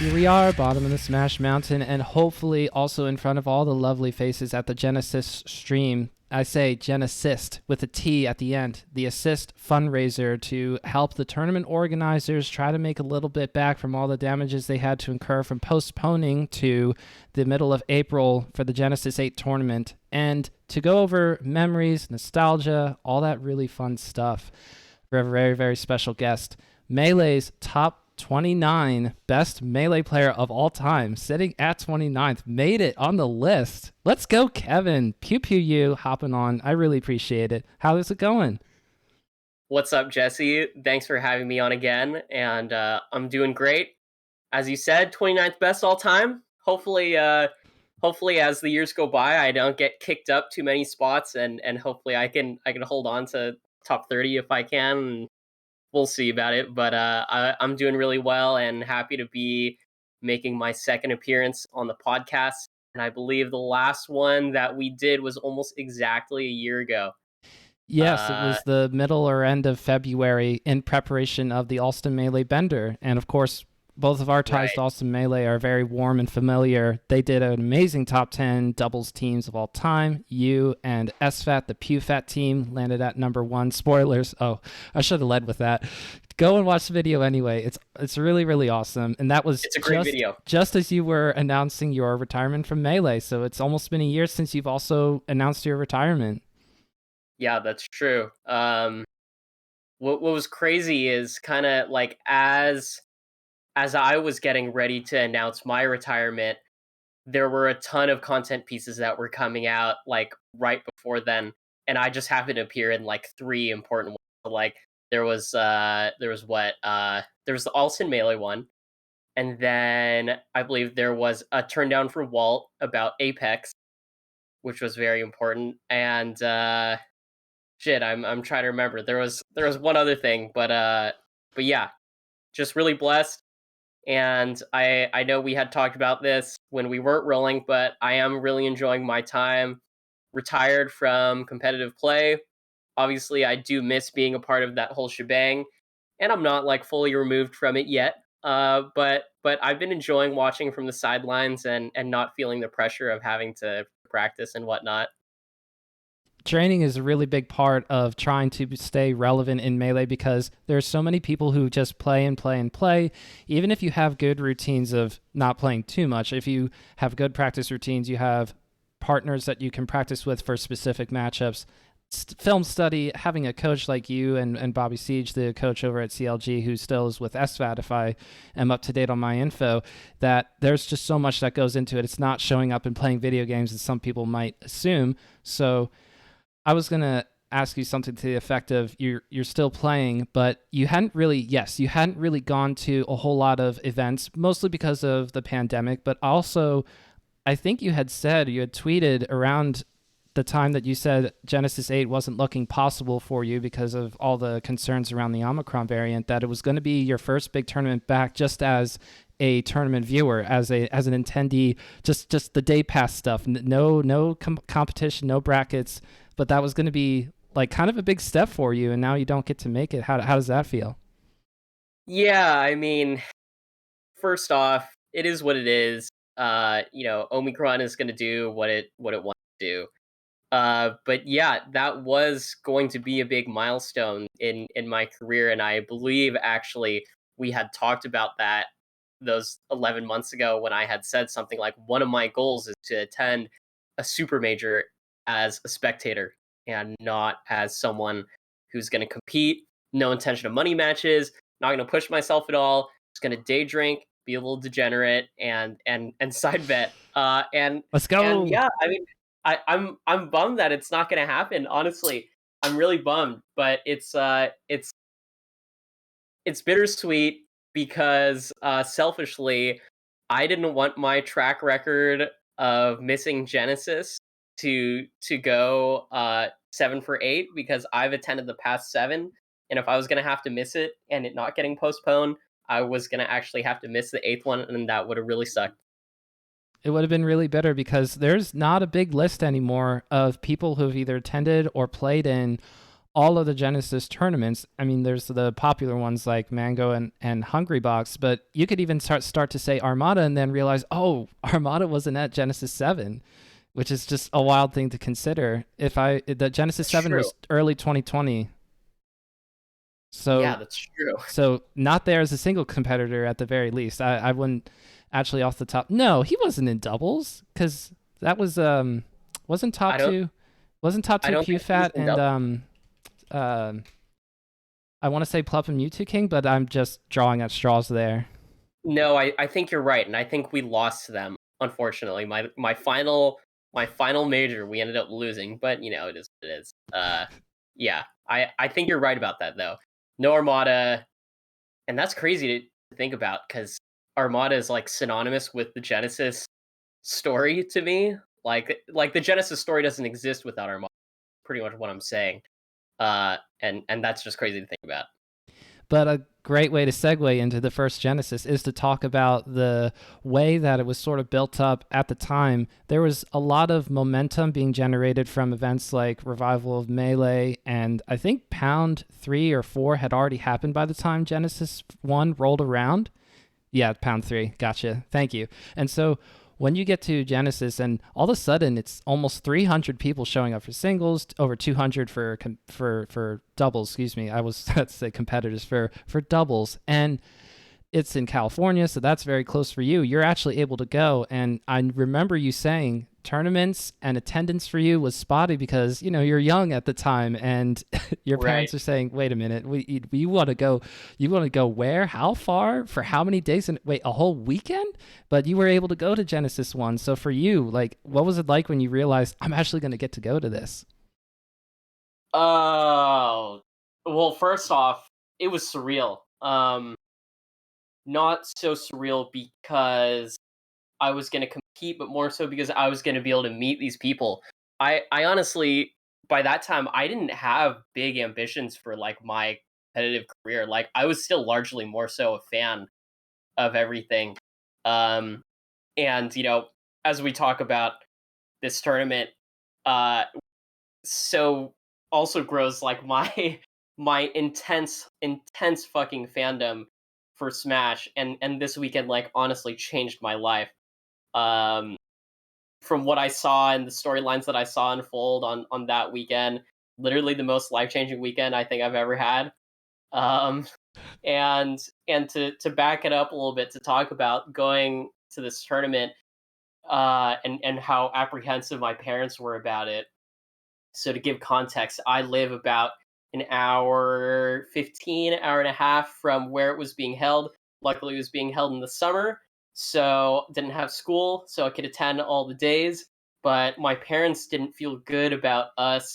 Here we are, bottom of the Smash Mountain, and hopefully also in front of all the lovely faces at the Genesis stream. I say Genesist with a T at the end, the assist fundraiser to help the tournament organizers try to make a little bit back from all the damages they had to incur from postponing to the middle of April for the Genesis 8 tournament, and to go over memories, nostalgia, all that really fun stuff. We have a very, very special guest, Melee's top 29 best Melee player of all time, sitting at 29th, made it on the list. Let's go, Kevin. PewPewU hopping on. I really appreciate it. How is it going? What's up, Jesse? Thanks for having me on again, and I'm doing great. As you said, 29th best all time. Hopefully, as the years go by, I don't get kicked up too many spots, and hopefully I can hold on to top 30 if I can. And we'll see about it, but I'm doing really well and happy to be making my second appearance on the podcast. And I believe the last one that we did was almost exactly a year ago. Yes, it was the middle or end of February in preparation of the Alston Melee Bender. And of course, both of our ties to Alston Melee are very warm and familiar. They did an amazing top 10 doubles teams of all time. You and xFAT, the PEWFAT team, landed at number 1. Spoilers. Oh, I should have led with that. Go and watch the video anyway. It's really, really awesome. And that was it's a great video. Just as you were announcing your retirement from Melee. So it's almost been a year since you've also announced your retirement. Yeah, that's true. What was crazy is kind of like as I was getting ready to announce my retirement, there were a ton of content pieces that were coming out like right before then, and I just happened to appear in like 3 important ones. Like there was the Alston Melee one, and then I believe there was a turn down for Walt about Apex, which was very important, and I'm trying to remember. There was one other thing, but yeah, just really blessed. And I know we had talked about this when we weren't rolling, but I am really enjoying my time retired from competitive play. Obviously, I do miss being a part of that whole shebang, and I'm not like fully removed from it yet. But I've been enjoying watching from the sidelines and not feeling the pressure of having to practice and whatnot. Training is a really big part of trying to stay relevant in Melee because there's so many people who just play and play and play. Even if you have good routines of not playing too much, if you have good practice routines, you have partners that you can practice with for specific matchups. Film study, having a coach like you and Bobby Siege, the coach over at CLG, who still is with xFAT, if I am up to date on my info, that there's just so much that goes into it. It's not showing up and playing video games as some people might assume. So I was going to ask you something to the effect of you're still playing, but you hadn't really gone to a whole lot of events, mostly because of the pandemic, but also I think you had tweeted around the time that you said Genesis 8 wasn't looking possible for you because of all the concerns around the Omicron variant, that it was going to be your first big tournament back just as a tournament viewer, as an attendee, just the day pass stuff, no competition, no brackets, but that was going to be like kind of a big step for you, and now you don't get to make it. How does that feel? Yeah, I mean, first off, it is what it is. Omicron is going to do what it wants to do. But yeah, that was going to be a big milestone in my career, and I believe actually we had talked about that those 11 months ago when I had said something like one of my goals is to attend a super major as a spectator and not as someone who's going to compete. No intention of money matches. Not going to push myself at all. Just going to day drink, be a little degenerate, and side bet. And let's go. And yeah, I mean, I'm bummed that it's not going to happen. Honestly, I'm really bummed, but it's bittersweet because selfishly, I didn't want my track record of missing Genesis to go 7 for 8 because I've attended the past 7, and if I was going to have to miss it and it not getting postponed, I was going to actually have to miss the 8th one, and that would have really sucked. It would have been really bitter because there's not a big list anymore of people who've either attended or played in all of the Genesis tournaments. I mean, there's the popular ones like Mango and Hungry Box, but you could even start to say Armada and then realize, oh, Armada wasn't at Genesis 7, which is just a wild thing to consider. The Genesis That's 7 true. was early 2020. Yeah, So that's true. so not there as a single competitor at the very least. I wouldn't actually off the top. No, he wasn't in doubles because that was wasn't top I don't. two wasn't top I two don't think he was PewFat in and double. um I want to say Plup and Mewtwo King, but I'm just drawing at straws there. No, I think you're right, and I think we lost to them. Unfortunately, my final major, we ended up losing, but it is what it is. Yeah, I think you're right about that though. No Armada, and that's crazy to think about because Armada is like synonymous with the Genesis story to me. Like the Genesis story doesn't exist without Armada. Pretty much what I'm saying. And that's just crazy to think about. But a great way to segue into the first Genesis is to talk about the way that it was sort of built up at the time. There was a lot of momentum being generated from events like Revival of Melee, and I think Pound 3 or 4 had already happened by the time Genesis 1 rolled around. Yeah, Pound 3. Gotcha. Thank you. And so when you get to Genesis, and all of a sudden it's almost 300 people showing up for singles, over 200 for doubles. Excuse me, I was let's say competitors for doubles, and it's in California, so that's very close for you. You're actually able to go, and I remember you saying tournaments and attendance for you was spotty because you're young at the time, and your Right. parents are saying, "Wait a minute, we want to go. You want to go where? How far? For how many days? And wait, a whole weekend?" But you were able to go to Genesis one. So for you, like, what was it like when you realized I'm actually going to get to go to this? Oh, well, first off, it was surreal. Not so surreal because I was gonna compete, but more so because I was gonna be able to meet these people. I honestly, by that time, I didn't have big ambitions for like my competitive career. Like I was still largely more so a fan of everything. Um, and as we talk about this tournament, uh, so also grows like my my intense fucking fandom for Smash, and this weekend like honestly changed my life. Um, from what I saw and the storylines that I saw unfold on that weekend, literally the most life changing weekend I think I've ever had. Um, and to back it up a little bit to talk about going to this tournament, and how apprehensive my parents were about it. So to give context, I live about an hour 15, hour and a half from where it was being held. Luckily, it was being held in the summer, so didn't have school, so I could attend all the days. But my parents didn't feel good about us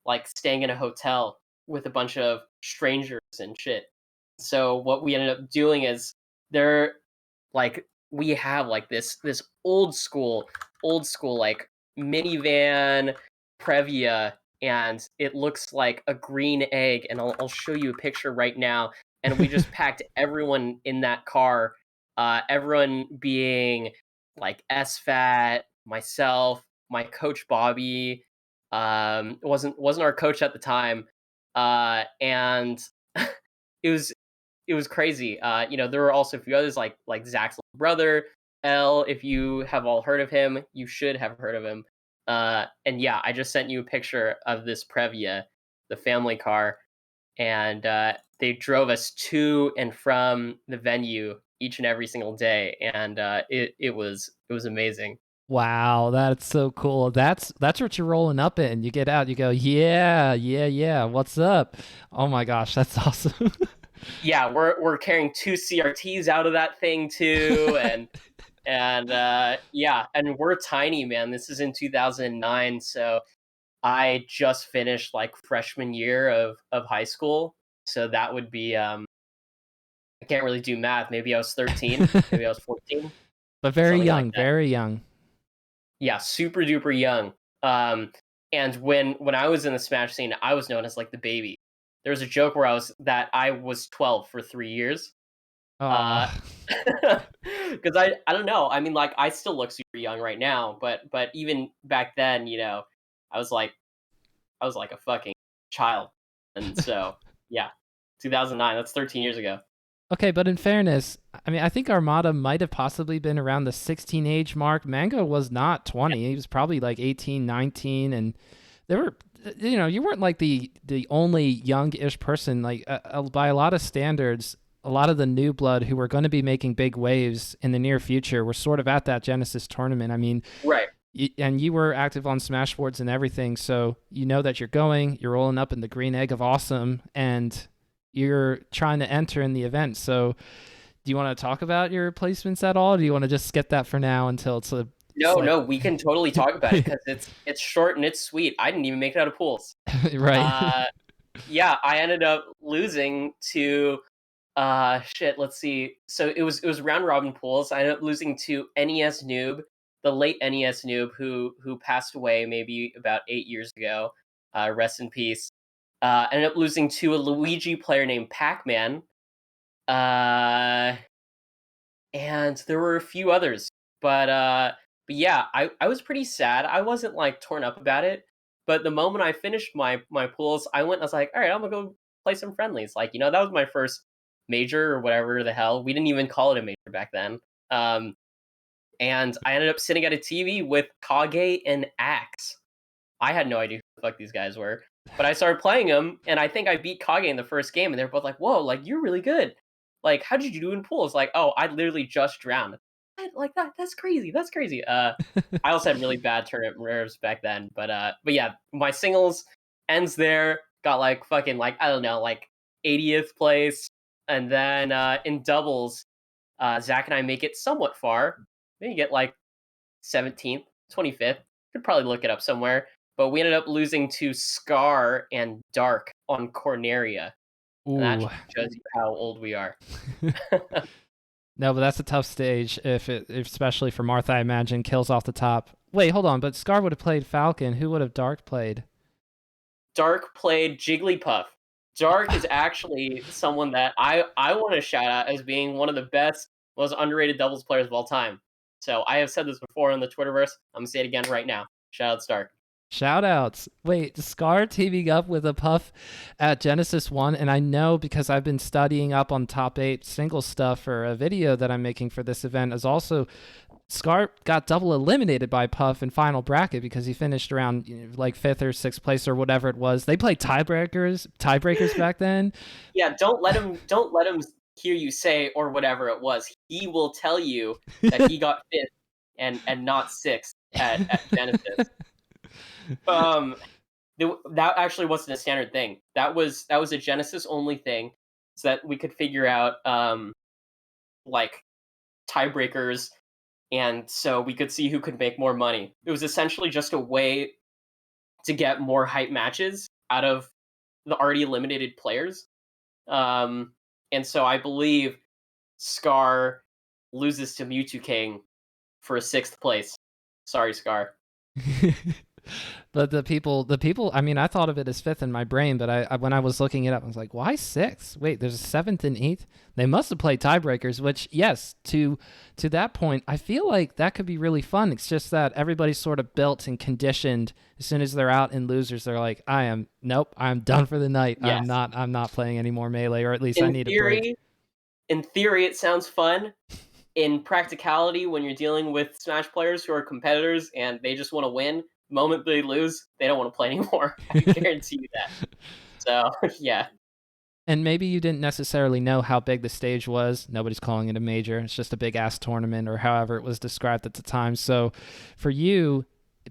like staying in a hotel with a bunch of strangers and shit. So what we ended up doing is there like we have like this old school like minivan Previa, and it looks like a green egg. And I'll show you a picture right now. And we just packed everyone in that car, everyone being like SFAT, myself, my coach Bobby, wasn't our coach at the time, and it was it was crazy. There were also a few others like Zach's little brother, L. If you have all heard of him, you should have heard of him. And yeah, I just sent you a picture of this Previa, the family car, and they drove us to and from the venue each and every single day, and it was amazing. Wow, that's so cool. That's what you're rolling up in. You get out, you go, yeah, yeah, yeah. What's up? Oh my gosh, that's awesome. Yeah, we're carrying two CRTs out of that thing too, and yeah, and we're tiny, man. This is in 2009, so I just finished like freshman year of high school, so that would be I can't really do math. Maybe I was 13, maybe I was 14, But very something like young, that. very young. Yeah, super duper young. And when I was in the Smash scene, I was known as like the baby. There was a joke where I was 12 for 3 years. Uh, Oh, because I don't know. I mean, like I still look super young right now, but even back then, I was like I was like a fucking child. And so, yeah, 2009. That's 13 years ago. Okay, but in fairness, I mean, I think Armada might have possibly been around the 16 age mark. Mango was not 20. He was probably like 18, 19, and there were, you weren't like the only young-ish person. Like by a lot of standards, a lot of the new blood who were going to be making big waves in the near future were sort of at that Genesis tournament. I mean, Right. and you were active on Smashboards and everything, so you know that you're rolling up in the green egg of awesome, and you're trying to enter in the event. So, do you want to talk about your placements at all? Or do you want to just skip that for now until it's No, like no, we can totally talk about it because it's short and it's sweet. I didn't even make it out of pools. right? Uh, yeah, I ended up losing to shit. Let's see. So it was round robin pools. I ended up losing to NES Noob, the late NES Noob who passed away maybe about 8 years ago. Rest in peace. Ended up losing to a Luigi player named Pac-Man. Uh, and there were a few others. But yeah, I was pretty sad. I wasn't like torn up about it, but the moment I finished my pools, I was like, all right, I'm gonna go play some friendlies. Like, that was my first major or whatever the hell. We didn't even call it a major back then. Um, and I ended up sitting at a TV with Kage and Axe. I had no idea who the fuck these guys were. But I started playing them, and I think I beat Kage in the first game, and they're both like, "Whoa, like you're really good. Like, how did you do in pools?" Like, "Oh, I literally just drowned." Like that. That's crazy. That's crazy. I also had really bad tournament nerves back then, but yeah, my singles ends there. Got like fucking like I don't know, like 80th place, and then in doubles, Zach and I make it somewhat far. Maybe get like 17th, 25th. Could probably look it up somewhere. But we ended up losing to Scar and Dark on Corneria. And that Ooh, shows you how old we are. no, but that's a tough stage. If especially for Martha, I imagine kills off the top. Wait, hold on. But Scar would have played Falcon. Who would have Dark played? Dark played Jigglypuff. Dark is actually someone that I want to shout out as being one of the best, most underrated doubles players of all time. So I have said this before on the Twitterverse. I'm gonna say it again right now. Shout out Dark. Shout outs. Wait, Scar teaming up with a Puff at Genesis 1, and I know because I've been studying up on top 8 single stuff for a video that I'm making for this event, is also Scar got double eliminated by Puff in final bracket because he finished around like 5th or 6th place or whatever it was. They played tiebreakers back then. Yeah, don't let him hear you say or whatever it was. He will tell you that he got fifth and not sixth at Genesis. Um, that actually wasn't a standard thing. That was a Genesis only thing, so that we could figure out like tiebreakers, and so we could see who could make more money. It was essentially just a way to get more hype matches out of the already eliminated players. And so I believe Scar loses to Mewtwo King for a sixth place. Sorry, Scar. But the people. I mean, I thought of it as 5th in my brain, but I when I was looking it up, I was like, why 6th? Wait, there's a 7th and 8th. They must have played tiebreakers. Which, yes, to that point, I feel like that could be really fun. It's just that everybody's sort of built and conditioned. As soon as they're out in losers, they're like, nope, I'm done for the night. Yes. I'm not playing any more Melee, or at least I In need a break. theory, in theory, it sounds fun. In practicality, when you're dealing with Smash players who are competitors and they just want to win, the moment they lose, they don't want to play anymore. I guarantee you that. So yeah, And maybe you didn't necessarily know how big the stage was. Nobody's calling it a major. It's just a big ass tournament, or however it was described at the time. So for you,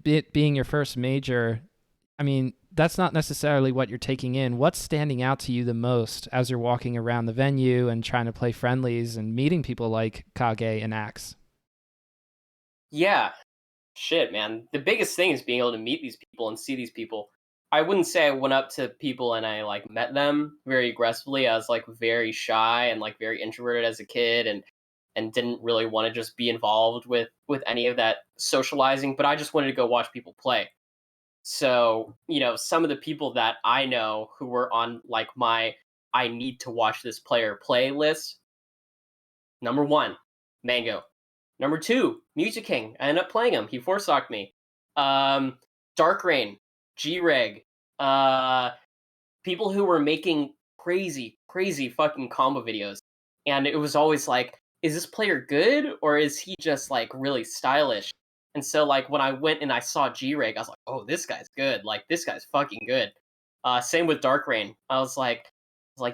it being your first major, I mean, that's not necessarily what you're taking in. What's standing out to you the most as you're walking around the venue and trying to play friendlies and meeting people like Kage and Axe? yeah. Shit, man. The biggest thing is being able to meet these people and see these people. I wouldn't say I went up to people and I like met them very aggressively. I was like very shy and like very introverted as a kid, and didn't really want to just be involved with any of that socializing, but I just wanted to go watch people play. So, some of the people that I know who were on like my I need to watch this player play list. Number 1, Mango. Number 2, Music King. I ended up playing him. He foresocked me. Um, Dark Rain, G-Reg, uh, people who were making crazy fucking combo videos, and it was always like, is this player good or is he just like really stylish? And so like when I went and I saw G-Rig, I was like, oh, this guy's good. Like this guy's fucking good. Same with Dark Rain. I was like,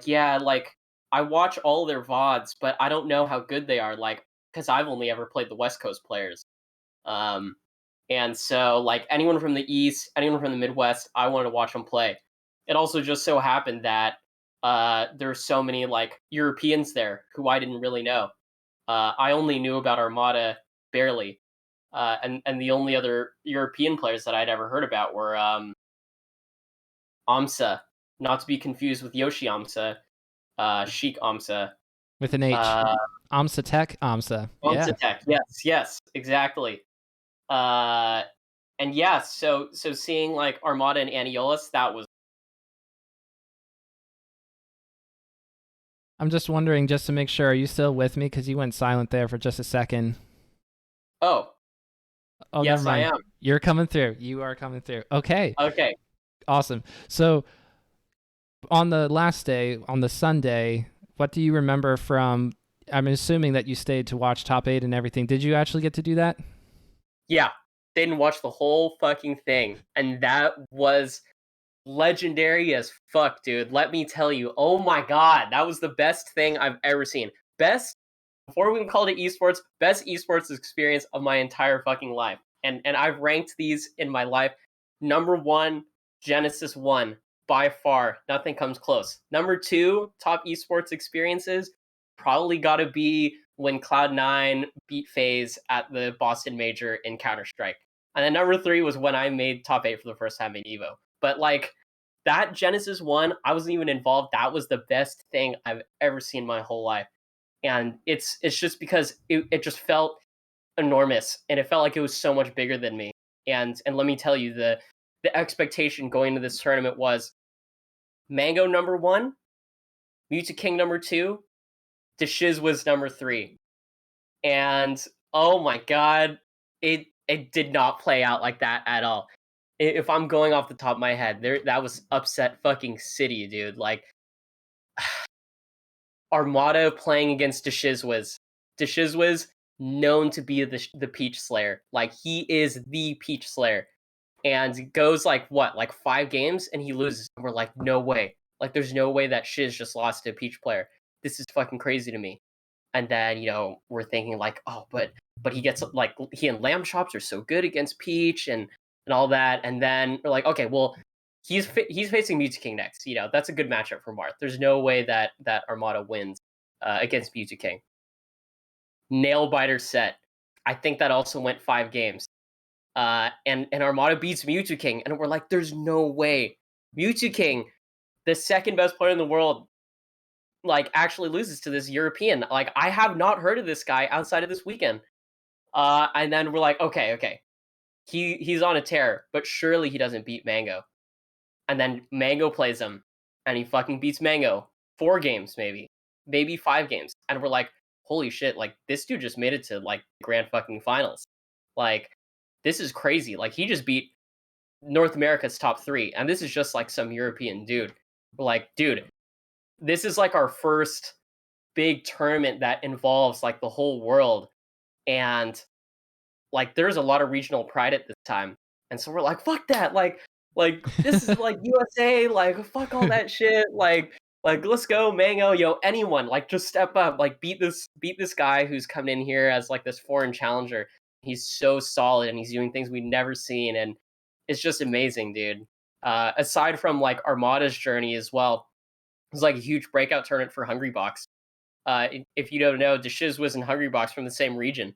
yeah, like I watch all their VODs, but I don't know how good they are. Like because I've only ever played the West Coast players. Um, and so, like anyone from the East, anyone from the Midwest, I wanted to watch them play. It also just so happened that there's so many like Europeans there who I didn't really know. I only knew about Armada barely, and the only other European players that I'd ever heard about were Amsa, not to be confused with Yoshi Amsa, Sheik Amsa, With an H. uh, AMSA Tech, AMSA. Yeah. Amsa Tech. Yes, exactly. Uh, and yeah, so seeing like Armada and Aniolis, that was I'm just wondering, just to make sure, are you still with me? Because you went silent there for just a second. oh Oh, never yes, I mind. am. You're coming through. You are coming through. Okay. Okay, Awesome. So on the last day, on the Sunday, what do you remember from? I'm assuming that you stayed to watch top 8 and everything. Did you actually get to do that? yeah, didn't watch the whole fucking thing, and that was legendary as fuck, dude. Let me tell you. Oh my god, that was the best thing I've ever seen. Best before we even called it esports, best esports experience of my entire fucking life. And I've ranked these in my life. Number one, Genesis One, by far, nothing comes close. Number two, top esports experiences, probably got to be when Cloud9 beat FaZe at the Boston Major in Counter Strike. And then number three was when I made top 8 for the first time in Evo. But like that Genesis One, I wasn't even involved. That was the best thing I've ever seen in my whole life. And it's just because it just felt enormous, and it felt like it was so much bigger than me. And let me tell you, the expectation going into this tournament was Mango number one, Music King number two, Deshiz was number three. And oh my god, it did not play out like that at all. If I'm going off the top of my head, that was upset fucking city, dude. Like Armada playing against Deshizwiz. Deshizwiz known to be the Peach Slayer. Like he is the Peach Slayer, and goes like what, like 5 games, and he loses. And we're like, no way. Like there's no way that Shiz just lost to a Peach player. This is fucking crazy to me. And then we're thinking like, oh, but he gets like he and Lamb Chops are so good against Peach and all that. And then we're like, okay, well he's facing Mewtwo King next. That's a good matchup for Marth. There's no way that Armada wins against Mewtwo King. Nail biter set. I think that also went 5 games. And Armada beats Mewtwo King, and we're like, there's no way Mewtwo King, the second best player in the world, like actually loses to this European. Like I have not heard of this guy outside of this weekend. And then we're like, okay, he's on a tear, but surely he doesn't beat Mango. And then Mango plays him, and he fucking beats Mango 4 games, maybe 5 games, and we're like, holy shit! Like this dude just made it to like grand fucking finals. Like this is crazy. Like he just beat North America's top 3, and this is just like some European dude. We're like, dude, this is like our first big tournament that involves like the whole world, and like there's a lot of regional pride at this time. And so we're like, fuck that. Like this is like USA, like fuck all that shit. Like let's go, Mango, anyone, like just step up, like beat this guy who's coming in here as like this foreign challenger. He's so solid and he's doing things we've never seen, and it's just amazing, dude. Aside from like Armada's journey as well, it was like a huge breakout tournament for Hungrybox. If you don't know, Deshiz was in Hungrybox from the same region.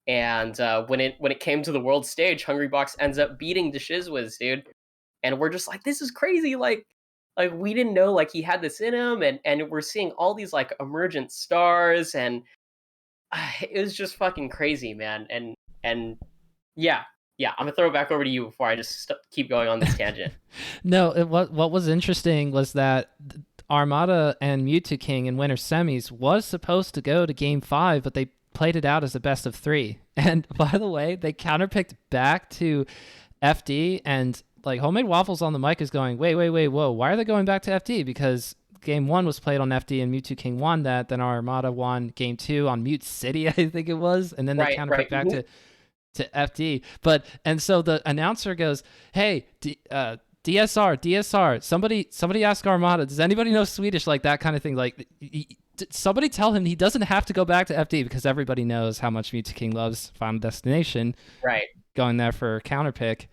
And when it came to the world stage, Hungrybox ends up beating Deshizwiz, dude. And we're just like, this is crazy. Like we didn't know like he had this in him, and we're seeing all these like emergent stars, and it was just fucking crazy, man. And yeah, I'm gonna throw it back over to you before I just keep going on this tangent. No, what was interesting was that Armada and Mewtwo King in winter semis was supposed to go to game 5, but they played it out as a best of 3. And by the way, they counterpicked back to FD, and like Homemade Waffles on the mic is going, wait, whoa, why are they going back to FD? Because game 1 was played on FD and Mewtwo King won that. Then Armada won game 2 on Mute City, I think it was, and then they Right, counterpicked right. back to FD. But and so the announcer goes, "Hey, DSR, somebody ask Armada. Does anybody know Swedish?" Like that kind of thing. Like somebody tell him he doesn't have to go back to FD because everybody knows how much Mewtwo King loves Final Destination. Right. Going there for counterpick.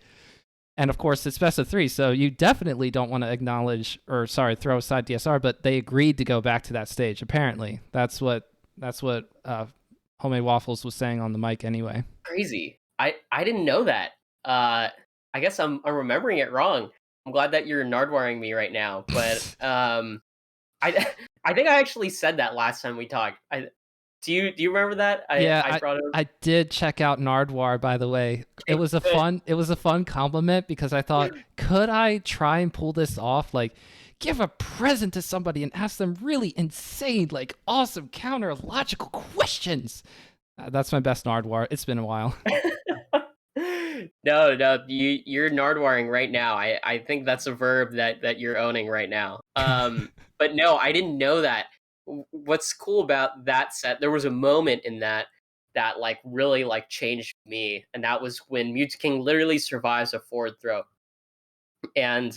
And of course, it's best of 3, so you definitely don't want to acknowledge throw aside DSR. But they agreed to go back to that stage. Apparently, that's what Homemade Waffles was saying on the mic anyway. Crazy. I didn't know that. I guess I'm remembering it wrong. I'm glad that you're nardwaring me right now. But I think I actually said that last time we talked. Do you remember that? I brought it up. I did check out Nardwar, by the way. It was a fun compliment because I thought, could I try and pull this off? Like, give a present to somebody and ask them really insane, like awesome counter logical questions. That's my best Nardwar. It's been a while. No, you're nardwaring right now. I think that's a verb that you're owning right now. But no, I didn't know that. What's cool about that set? There was a moment in that like really like changed me, and that was when Mewtwo King literally survives a forward throw, and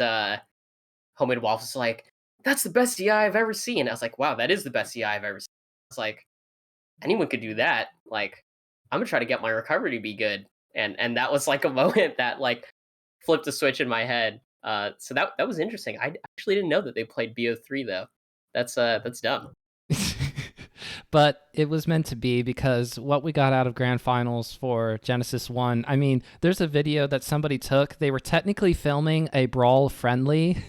Homemade Waffles like, "That's the best DI I've ever seen." I was like, "Wow, that is the best DI I've ever seen." I was like, anyone could do that. Like, I'm gonna try to get my recovery to be good. And that was like a moment that like flipped a switch in my head. So that was interesting. I actually didn't know that they played BO3 though. That's dumb. But it was meant to be because what we got out of Grand Finals for Genesis 1, I mean, there's a video that somebody took. They were technically filming a Brawl friendly,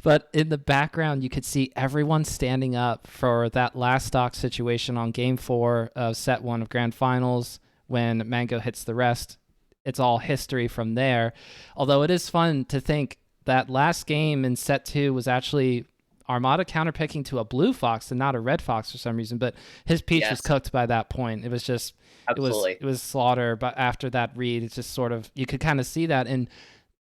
but in the background, you could see everyone standing up for that last stock situation on Game 4 of Set 1 of Grand Finals when Mango hits the rest. It's all history from there. Although it is fun to think that last game in Set 2 was actually Armada counterpicking to a blue fox and not a red fox for some reason, but his peach was cooked by that point. It was just Absolutely. it was slaughter. But after that read, it's just sort of, you could kind of see that, and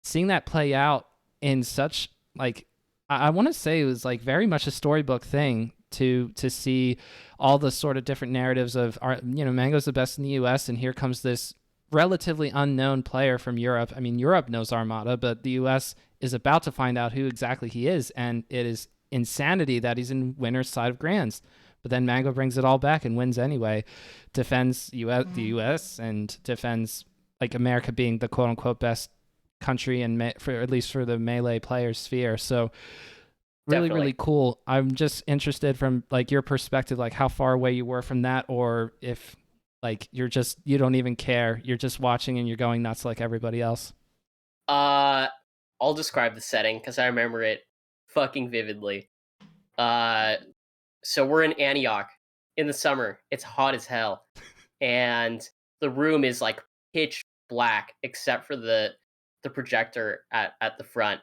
seeing that play out in such like, I want to say it was like very much a storybook thing to see all the sort of different narratives of Mango's the best in the US, and here comes this relatively unknown player from Europe. I mean, Europe knows Armada, but the US is about to find out who exactly he is, and it is insanity that he's in winner's side of Grands. But then Mango brings it all back and wins anyway, defends the US and defends like America being the quote unquote best country and for at least for the Melee player sphere. So really cool. I'm just interested from like your perspective, like how far away you were from that, or if like you don't even care, you're just watching and you're going nuts like everybody else. I'll describe the setting because I remember it fucking vividly. So we're in Antioch in the summer. It's hot as hell, and the room is like pitch black except for the projector at the front.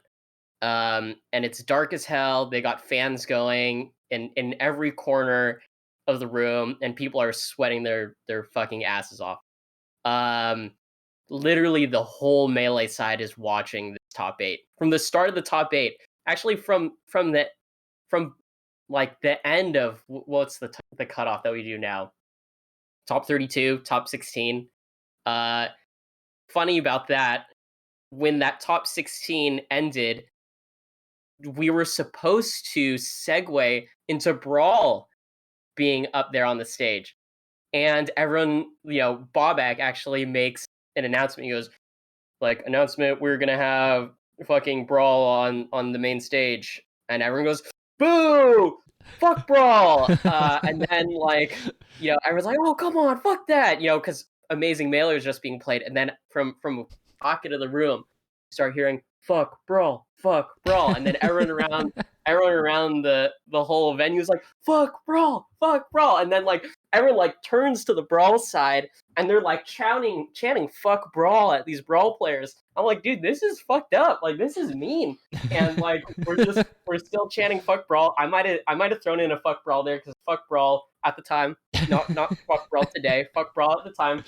And it's dark as hell. They got fans going in every corner of the room, and people are sweating their fucking asses off. Literally the whole Melee side is watching this top 8 from the start of the top 8. Actually, from like the end of what's the cutoff that we do now? Top 32, top 16. Funny about that, when that top 16 ended, we were supposed to segue into Brawl being up there on the stage. And everyone, Bobak actually makes an announcement. He goes, like, announcement, we're going to have fucking Brawl on the main stage. And everyone goes, boo! Fuck Brawl! And then, like, everyone's like, oh, come on, fuck that! Because Amazing Mailer is just being played. And then from a pocket of the room, you start hearing, fuck Brawl, and then everyone around the whole venue is like, fuck Brawl, and then like everyone like turns to the Brawl side and they're like chanting fuck Brawl at these Brawl players. I'm like, dude, this is fucked up, like this is mean. And like we're still chanting fuck Brawl. I might have thrown in a fuck Brawl there because fuck Brawl at the time, not fuck Brawl today, fuck Brawl at the time.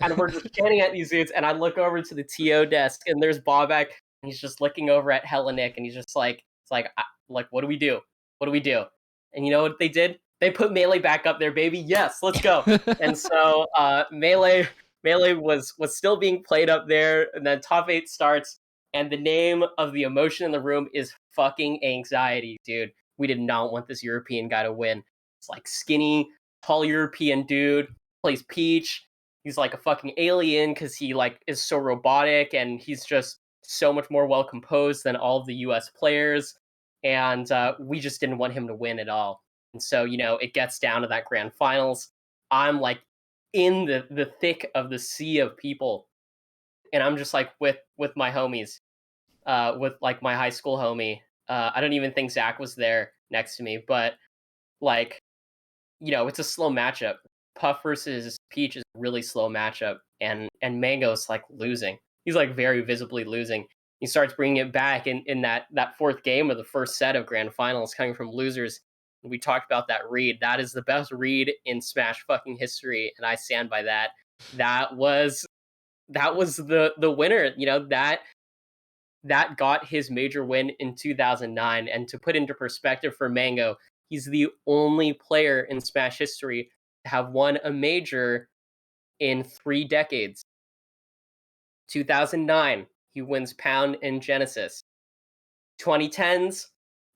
And we're just chanting at these dudes, and I look over to the TO desk, and there's Bobak and he's just looking over at Hellenic, and he's just like, it's like, what do we do? What do we do? And you know what they did? They put Melee back up there, baby. Yes, let's go. And so Melee was still being played up there, and then top 8 starts, and the name of the emotion in the room is fucking anxiety, dude. We did not want this European guy to win. It's like skinny, tall European dude, plays Peach. He's like a fucking alien because he like is so robotic, and he's just so much more well composed than all of the US players. And we just didn't want him to win at all. And so, it gets down to that grand finals. I'm like in the thick of the sea of people, and I'm just like with my homies, with like my high school homie. I don't even think Zach was there next to me, but like, it's a slow matchup. Puff versus Peach is a really slow matchup, and Mango's like losing. He's like very visibly losing. He starts bringing it back in that fourth game of the first set of grand finals, coming from losers. We talked about that read. That is the best read in Smash fucking history, and I stand by that. That was the winner. That got his major win in 2009. And to put into perspective for Mango, he's the only player in Smash history to have won a major in 3 decades. 2009, he wins Pound and Genesis. 2010s,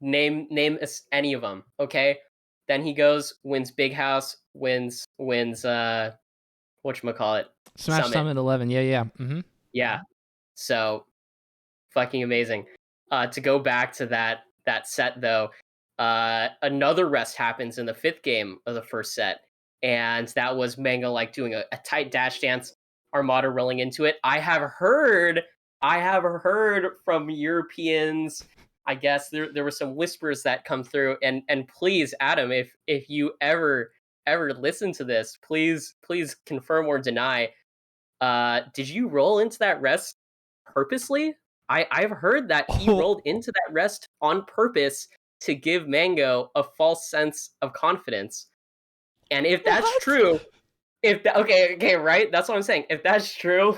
name any of them, okay? Then he goes, wins Big House, wins whatchamacallit? Smash Summit 11, yeah. Mm-hmm. Yeah. So fucking amazing. To go back to that set though, another rest happens in the 5th game of the first set, and that was Mango like doing a tight dash dance, Armada rolling into it. I have heard from Europeans, I guess there were some whispers that come through, and please, Adam, if you ever listen to this, please confirm or deny. Did you roll into that rest purposely? I've heard that he rolled into that rest on purpose to give Mango a false sense of confidence. And if that's true, okay, right? That's what I'm saying. If that's true,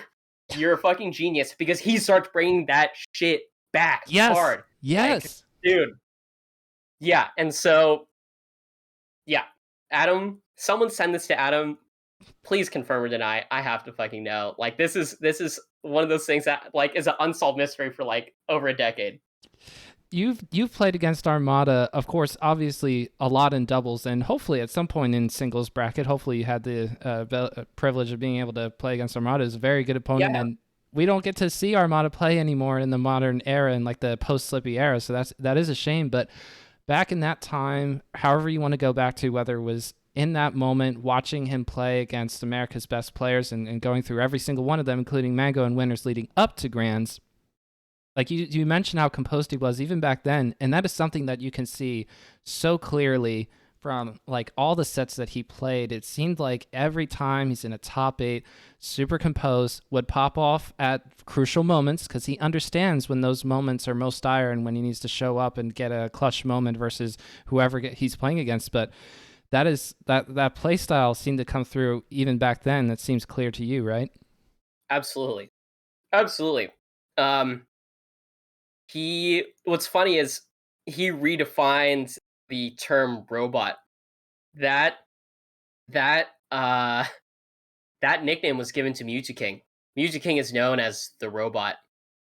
you're a fucking genius, because he starts bringing that shit back hard. Yes. Like, dude. Yeah, and so, yeah. Adam, someone send this to Adam. Please confirm or deny. I have to fucking know. Like, this is one of those things that like is an unsolved mystery for like over a decade. You've played against Armada, of course, obviously a lot in doubles, and hopefully at some point in singles bracket. Hopefully you had the privilege of being able to play against Armada. Is a very good opponent, and we don't get to see Armada play anymore in the modern era, in like the post-Slippy era. So that is a shame. But back in that time, however you want to go back to, whether it was in that moment, watching him play against America's best players and going through every single one of them, including Mango and winners leading up to Grands. Like you mentioned how composed he was even back then, and that is something that you can see so clearly from like all the sets that he played. It seemed like every time he's in a top 8, super composed, would pop off at crucial moments because he understands when those moments are most dire and when he needs to show up and get a clutch moment versus whoever he's playing against. But that play style seemed to come through even back then. That seems clear to you, right? Absolutely. What's funny is he redefined the term robot. That nickname was given to Miseducation. Miseducation is known as the robot,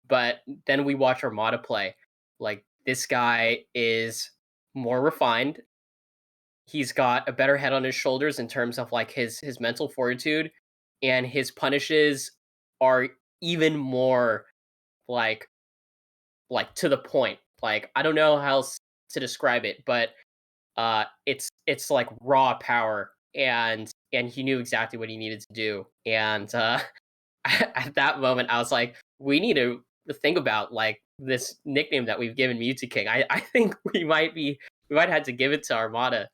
but then we watch Armada play. Like, this guy is more refined. He's got a better head on his shoulders in terms of like his mental fortitude, and his punishes are even more like to the point. Like, I don't know how else to describe it, but it's like raw power, and he knew exactly what he needed to do. And at that moment, I was like, we need to think about like this nickname that we've given Miseducation. I think we might have to give it to Armada.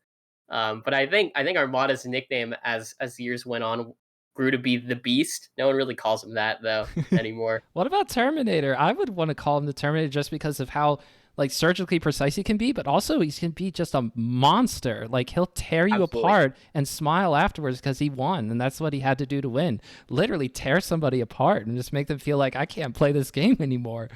But I think Armada's nickname as the years went on grew to be the Beast. No one really calls him that though anymore. What about Terminator? I would want to call him the Terminator just because of how like surgically precise he can be, but also he can be just a monster. Like, he'll tear you apart and smile afterwards because he won, and that's what he had to do to win. Literally tear somebody apart and just make them feel like, I can't play this game anymore.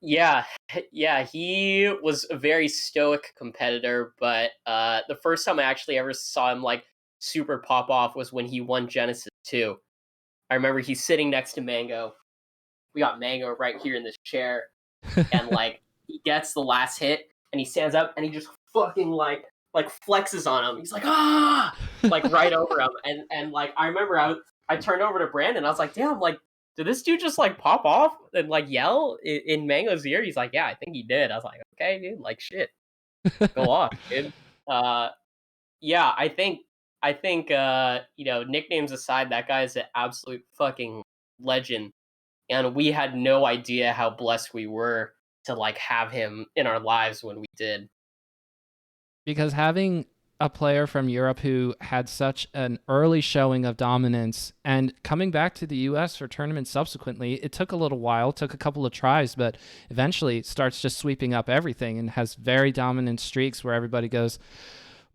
Yeah, yeah, he was a very stoic competitor, but the first time I actually ever saw him like super pop off was when he won Genesis 2. I remember he's sitting next to Mango. We got Mango right here in this chair, and like he gets the last hit, and he stands up, and he just fucking like flexes on him. He's like like right over him, and like I remember I turned over to Brandon. I was like, damn, like did this dude just like pop off and like yell in Mango's ear? He's like, yeah, I think he did. I was like, okay, dude, like shit, go off, dude. Uh, yeah, I think nicknames aside, that guy is an absolute fucking legend, and we had no idea how blessed we were to like have him in our lives when we did. Because having a player from Europe who had such an early showing of dominance and coming back to the US for tournaments subsequently, it took a little while, took a couple of tries, but eventually starts just sweeping up everything and has very dominant streaks where everybody goes,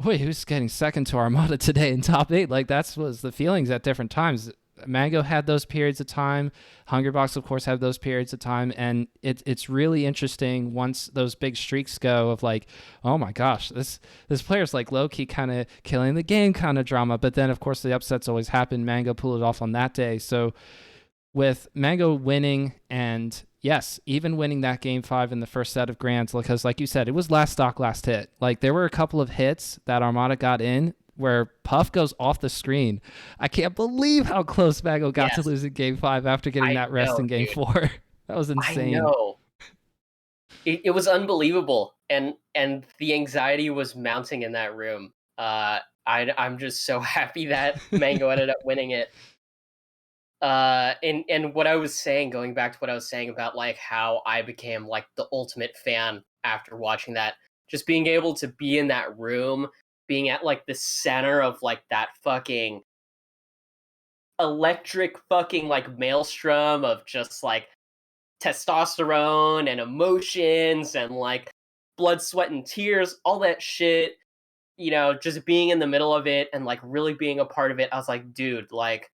wait, who's getting second to Armada today in top 8? Like, that's was the feelings at different times. Mango had those periods of time. Hungrybox, of course, had those periods of time. And it's really interesting once those big streaks go of like, oh my gosh, this player's like low-key kind of killing the game kind of drama. But then, of course, the upsets always happen. Mango pulled it off on that day. So with Mango winning and yes, even winning that game 5 in the first set of grands, because like you said, it was last stock, last hit. Like there were a couple of hits that Armada got in where Puff goes off the screen. I can't believe how close Mango got to Yes, losing game 5 after getting I that rest know, in game dude. 4. That was I insane. know. It was unbelievable, and the anxiety was mounting in that room. I'm just so happy that Mango ended up winning it. And what I was saying, going back to what I was saying about like how I became like the ultimate fan after watching that, just being able to be in that room, being at like the center of like that fucking electric fucking like maelstrom of just like testosterone and emotions and like blood, sweat, and tears, all that shit. Just being in the middle of it and like really being a part of it. I was like, dude, like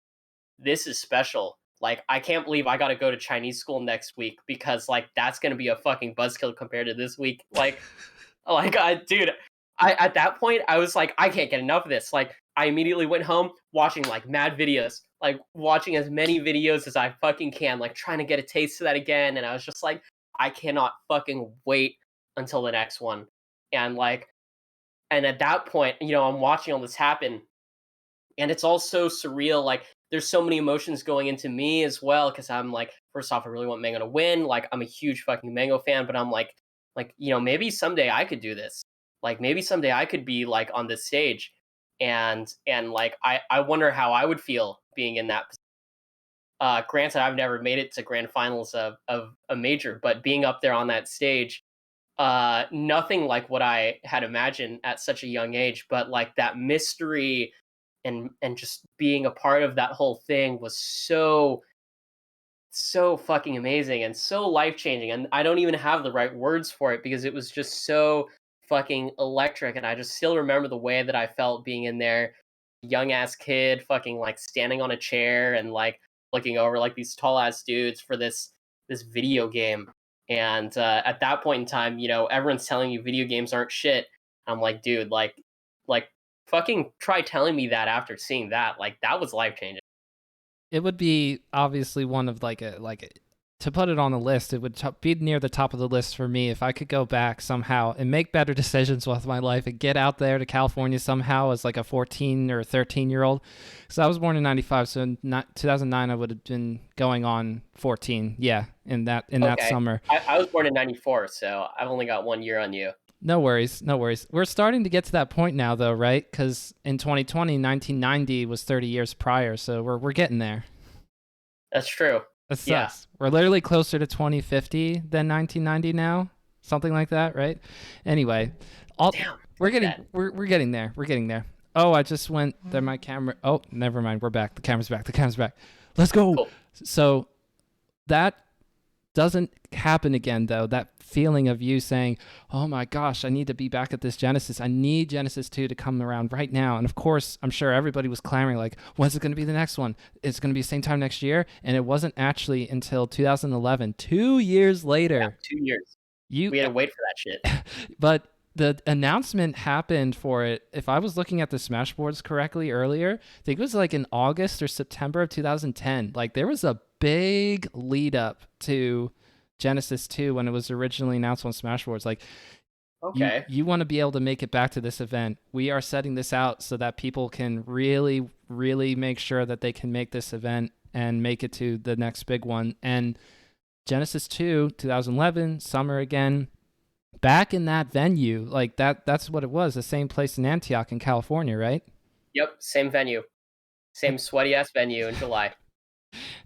this is special. Like, I can't believe I got to go to Chinese school next week because like that's gonna be a fucking buzzkill compared to this week. Dude, I at that point I was like, I can't get enough of this. Like, I immediately went home watching like mad videos, like watching as many videos as I fucking can, like trying to get a taste of that again. And I was just like, I cannot fucking wait until the next one. And like, and at that point, I'm watching all this happen, and it's all so surreal. Like, there's so many emotions going into me as well because I'm like, first off, I really want Mango to win. Like, I'm a huge fucking Mango fan, but I'm like maybe someday I could do this. Like, maybe someday I could be like on this stage, and like I wonder how I would feel being in that. Granted, I've never made it to grand finals of a major, but being up there on that stage, nothing like what I had imagined at such a young age. But like that mystery and just being a part of that whole thing was so fucking amazing and so life changing. And I don't even have the right words for it because it was just so fucking electric. And I just still remember the way that I felt being in there, young ass kid, fucking like standing on a chair and like looking over like these tall ass dudes for this video game. And at that point in time, everyone's telling you video games aren't shit. I'm like, dude, like fucking try telling me that after seeing that. Like that was life changing. It would be obviously one of to put it on a list, it would be near the top of the list for me if I could go back somehow and make better decisions with my life and get out there to California somehow as like a 14 or 13-year-old. Because I was born in 95, so in 2009 I would have been going on 14. Yeah, in that Okay. summer. I was born in 94, so I've only got 1 year on you. No worries, no worries. We're starting to get to that point now, though, right? Because in 2020, 1990 was 30 years prior, so we're getting there. That's true. That Yeah. sucks. We're literally closer to 2050 than 1990 now, something like that, right? Anyway, all Damn. we're Like getting that. we're getting there. We're getting there. Oh, I just went there. My camera. Oh, never mind. We're back. The camera's back. The camera's back. Let's go. Cool. So that doesn't happen again though. That feeling of you saying, "Oh my gosh, I need to be back at this Genesis. I need Genesis 2 to come around right now." And of course, I'm sure everybody was clamoring like, "When's it going to be the next one? It's going to be the same time next year." And it wasn't actually until 2011, 2 years Yeah, later. 2 years. You We had to wait for that shit. but the announcement happened for it. If I was looking at the Smashboards correctly earlier, I think it was like in August or September of 2010. Like there was a big lead up to Genesis 2 when it was originally announced on Smashboards. Like Okay. you want to be able to make it back to this event. We are setting this out so that people can really really make sure that they can make this event and make it to the next big one. And Genesis 2, 2011, summer again, back in that venue, like that's what it was, the same place in Antioch in California, right? Yep, same venue. Same sweaty ass venue in July.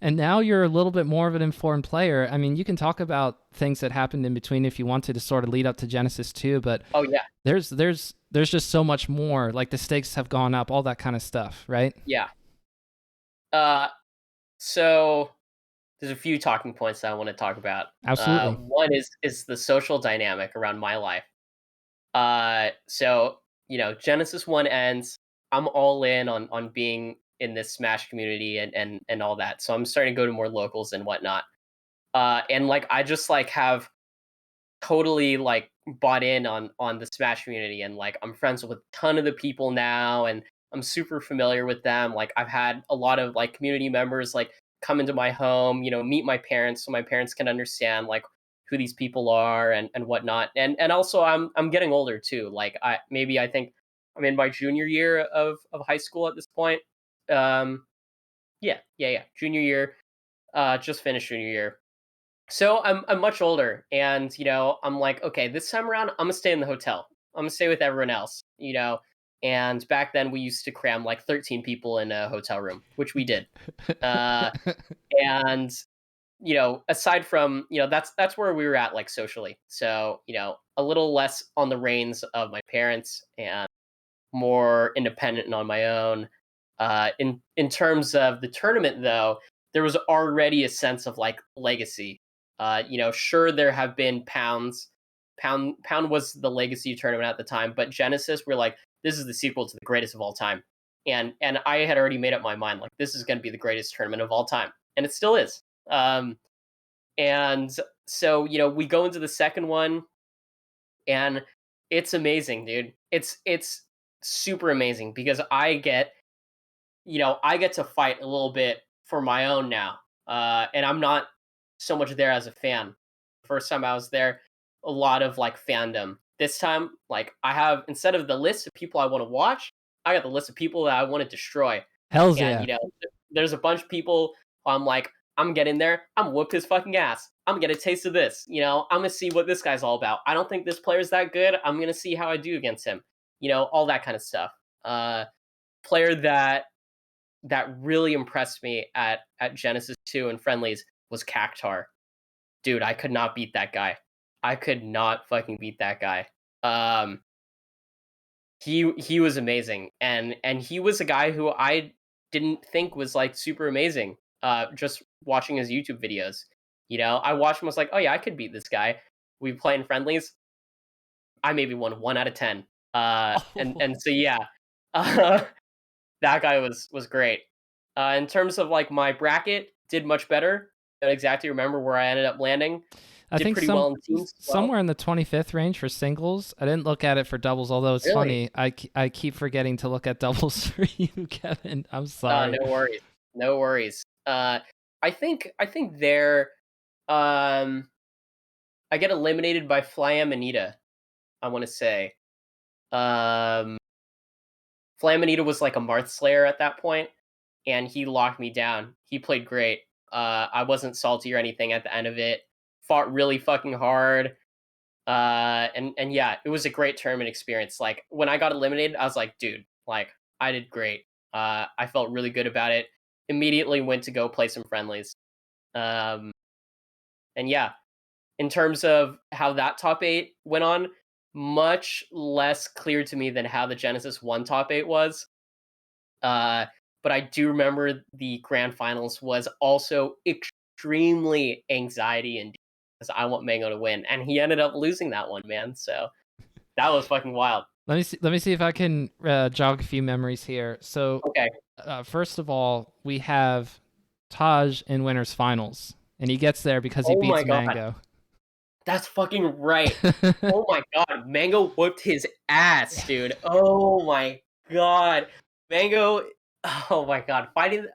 And now you're a little bit more of an informed player. I mean, you can talk about things that happened in between if you wanted to sort of lead up to Genesis 2, but Oh yeah. there's just so much more. Like the stakes have gone up, all that kind of stuff, right? Yeah. Uh so there's a few talking points that I want to talk about. Absolutely. One is the social dynamic around my life. So Genesis 1 ends. I'm all in on being in this Smash community and all that. So I'm starting to go to more locals and whatnot. And like I just like have totally like bought in on the Smash community, and like I'm friends with a ton of the people now, and I'm super familiar with them. Like I've had a lot of like community members like come into my home, meet my parents so my parents can understand like who these people are and whatnot. And also I'm getting older too. Like I think I'm in my junior year of high school at this point. Yeah. Junior year. Just finished junior year. So I'm much older, and I'm like, okay, this time around, I'm gonna stay in the hotel. I'm gonna stay with everyone else. And back then, we used to cram like 13 people in a hotel room, which we did. Uh, and aside from that's where we were at like socially. So a little less on the reins of my parents and more independent and on my own. In terms of the tournament, though, there was already a sense of like legacy. Sure there have been pounds. Pound was the legacy tournament at the time, but Genesis, we're like, this is the sequel to the greatest of all time, and I had already made up my mind like this is going to be the greatest tournament of all time, and it still is. And so we go into the second one, and it's amazing, dude. It's super amazing because I get to fight a little bit for my own now. And I'm not so much there as a fan. First time I was there, a lot of like fandom. This time, like I have instead of the list of people I want to watch, I got the list of people that I want to destroy. Hell's And yeah. there's a bunch of people I'm like, I'm getting there, I'm whoop his fucking ass. I'm gonna get a taste of this. I'm gonna see what this guy's all about. I don't think this player's that good. I'm gonna see how I do against him. All that kind of stuff. Player that really impressed me at Genesis 2 and friendlies was Cactar. Dude, I could not beat that guy. I could not fucking beat that guy. Um he was amazing, and he was a guy who I didn't think was like super amazing. Just watching his YouTube videos. I watched him, was like, "Oh yeah, I could beat this guy." We play in friendlies. I maybe won 1 out of 10. And so yeah. Uh, that guy was great. In terms of like my bracket, did much better. Don't exactly remember where I ended up landing. I Did think pretty well in teams as well. somewhere in the 25th range for singles. I didn't look at it for doubles, although it's Really? funny. I keep forgetting to look at doubles for you, Kevin. I'm sorry. No worries. No worries. I think there I get eliminated by Flamanita, I want to say. Um Flamanita was like a Marth Slayer at that point, and he locked me down. He played great. I wasn't salty or anything at the end of it. Fought really fucking hard. And yeah, it was a great tournament experience. Like when I got eliminated, I was like, dude, like I did great. I felt really good about it. Immediately went to go play some friendlies. Um, and yeah, in terms of how that top eight went on, much less clear to me than how the Genesis One top eight was. Uh, but I do remember the grand finals was also extremely anxiety inducing. because I want Mango to win, and he ended up losing that one, man. So that was fucking wild. Let me see if I can jog a few memories here. So, Okay. first of all, we have Taj in winners finals, and he gets there because he Oh my beats god, Mango. that's fucking right. Oh my god, Mango whooped his ass, dude. Oh my god, Mango. Oh my god, fighting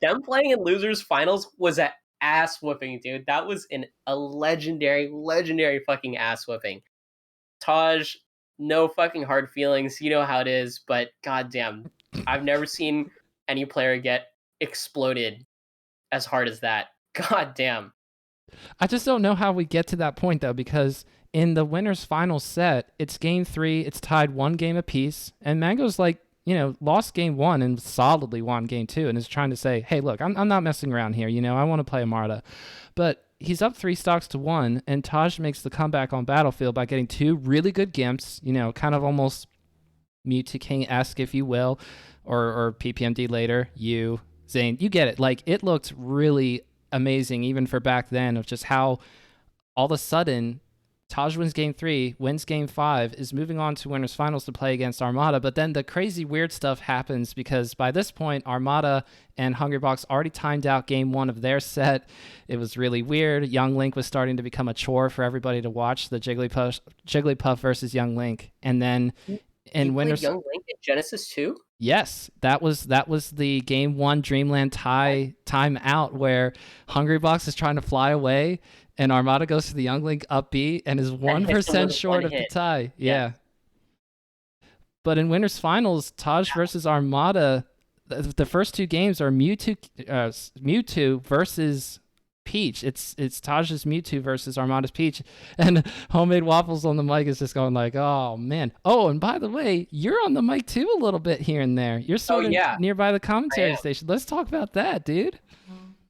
them playing in losers finals was a ass whooping, dude. That was a legendary, legendary fucking ass whooping. Taj, no fucking hard feelings. You know how it is, but goddamn, I've never seen any player get exploded as hard as that. God damn. I just don't know how we get to that point though, because in the winners final set, it's game 3, it's tied 1 game apiece, and Mango's like, lost game 1 and solidly won game 2, and is trying to say, hey, look, I'm not messing around here. I want to play Marta, but he's up 3 stocks to 1, and Taj makes the comeback on Battlefield by getting 2 really good gimps, kind of almost Mewtwo King-esque, if you will, or PPMD later. Zane, you get it. Like, it looked really amazing even for back then, of just how all of a sudden Taj wins game 3, wins game 5, is moving on to winners finals to play against Armada. But then the crazy weird stuff happens, because by this point Armada and Hungrybox already timed out game 1 of their set. It was really weird. Young Link was starting to become a chore for everybody to watch, the Jigglypuff versus Young Link. And then He in played winners, Young Link in Genesis too? yes, that was the game 1 Dreamland time out where Hungrybox is trying to fly away, and Armada goes to the Young Link up B and is And hits him 1% with short one of the hit. tie. Yeah. Yeah. But in winners finals, Taj versus Armada, the first 2 games are Mewtwo versus Peach. It's Taj's Mewtwo versus Armada's Peach, and Homemade Waffles on the mic is just going like, "Oh man! Oh, and by the way, you're on the mic too a little bit here and there. You're Oh sort of yeah, nearby the I commentary am. station. Let's talk about that, dude."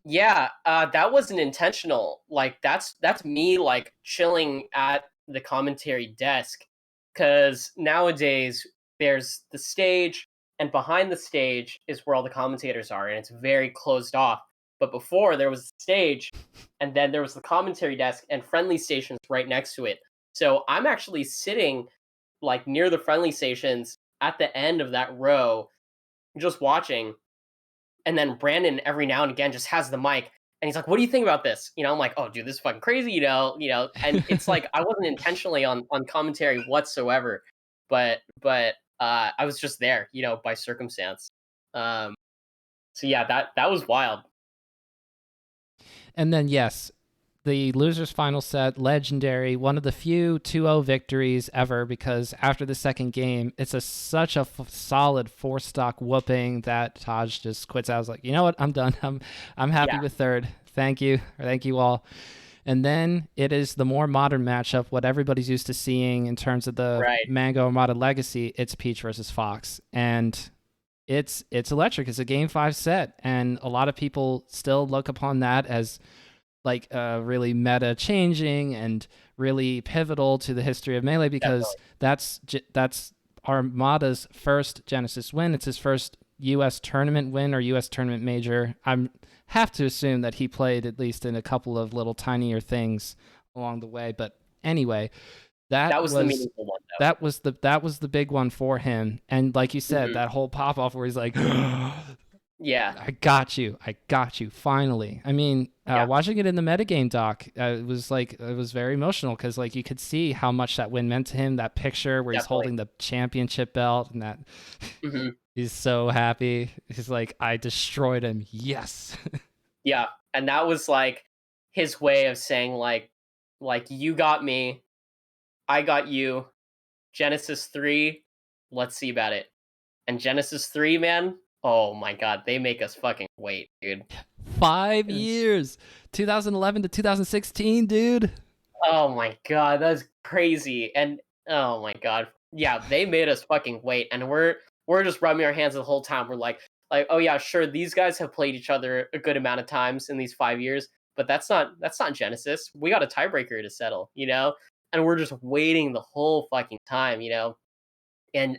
Yeah, that wasn't intentional. Like that's me like chilling at the commentary desk, because nowadays there's the stage, and behind the stage is where all the commentators are, and it's very closed off. But before there was the stage, and then there was the commentary desk and friendly stations right next to it. So I'm actually sitting like near the friendly stations at the end of that row, just watching. And then Brandon every now and again just has the mic, and he's like, "What do you think about this?" I'm like, "Oh, dude, this is fucking crazy," And it's like I wasn't intentionally on commentary whatsoever, but I was just there, by circumstance. Um, so yeah, that was wild. And then yes, the losers final set, legendary, one of the few 2-0 victories ever, because after the second game, it's such a solid 4-stock whooping that Taj just quits out. I was like, you know what, I'm done. I'm happy Yeah, with third. Thank you. Thank you all. And then it is the more modern matchup, what everybody's used to seeing in terms of the right. Mango Armada legacy. It's Peach versus Fox, and it's electric. It's a game 5 set, and a lot of people still look upon that as like really meta changing and really pivotal to the history of Melee, because Definitely. that's Armada's first Genesis win. It's his first U.S. tournament win or U.S. tournament major. I have to assume that he played at least in a couple of little tinier things along the way. But anyway, that That was the was meaningful one, though. that was the big one for him. And like you said, Mhm. that whole pop off where he's like, Yeah, I got you. I got you. Finally. I mean, yeah, watching it in the metagame doc, it was very emotional, because like you could see how much that win meant to him. That picture where he's definitely. holding the championship belt, and that Hmm. he's so happy. He's like, I destroyed him. Yes. Yeah, and that was like his way of saying like you got me, I got you. Genesis 3, let's see about it. And Genesis 3, man, oh my god, they make us fucking wait, dude. 5 years, 2011 to 2016, dude. Oh my god, that's crazy. And oh my god. Yeah, they made us fucking wait, and we're just rubbing our hands the whole time. We're like, oh yeah, sure, these guys have played each other a good amount of times in these 5 years, but that's not Genesis. We got a tiebreaker to settle. And we're just waiting the whole fucking time. And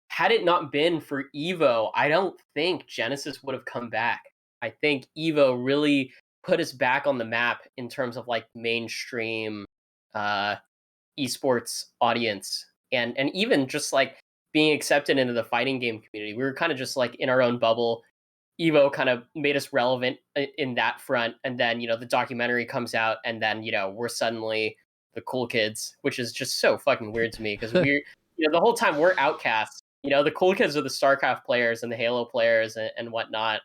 had it not been for Evo, I don't think Genesis would have come back. I think Evo really put us back on the map in terms of like mainstream uh esports audience, and even just like being accepted into the fighting game community. We were kind of just like in our own bubble. Evo kind of made us relevant in that front, and then the documentary comes out, and then we're suddenly the cool kids, which is just so fucking weird to me because we're the whole time we're outcasts. The cool kids are the StarCraft players and the Halo players and whatnot.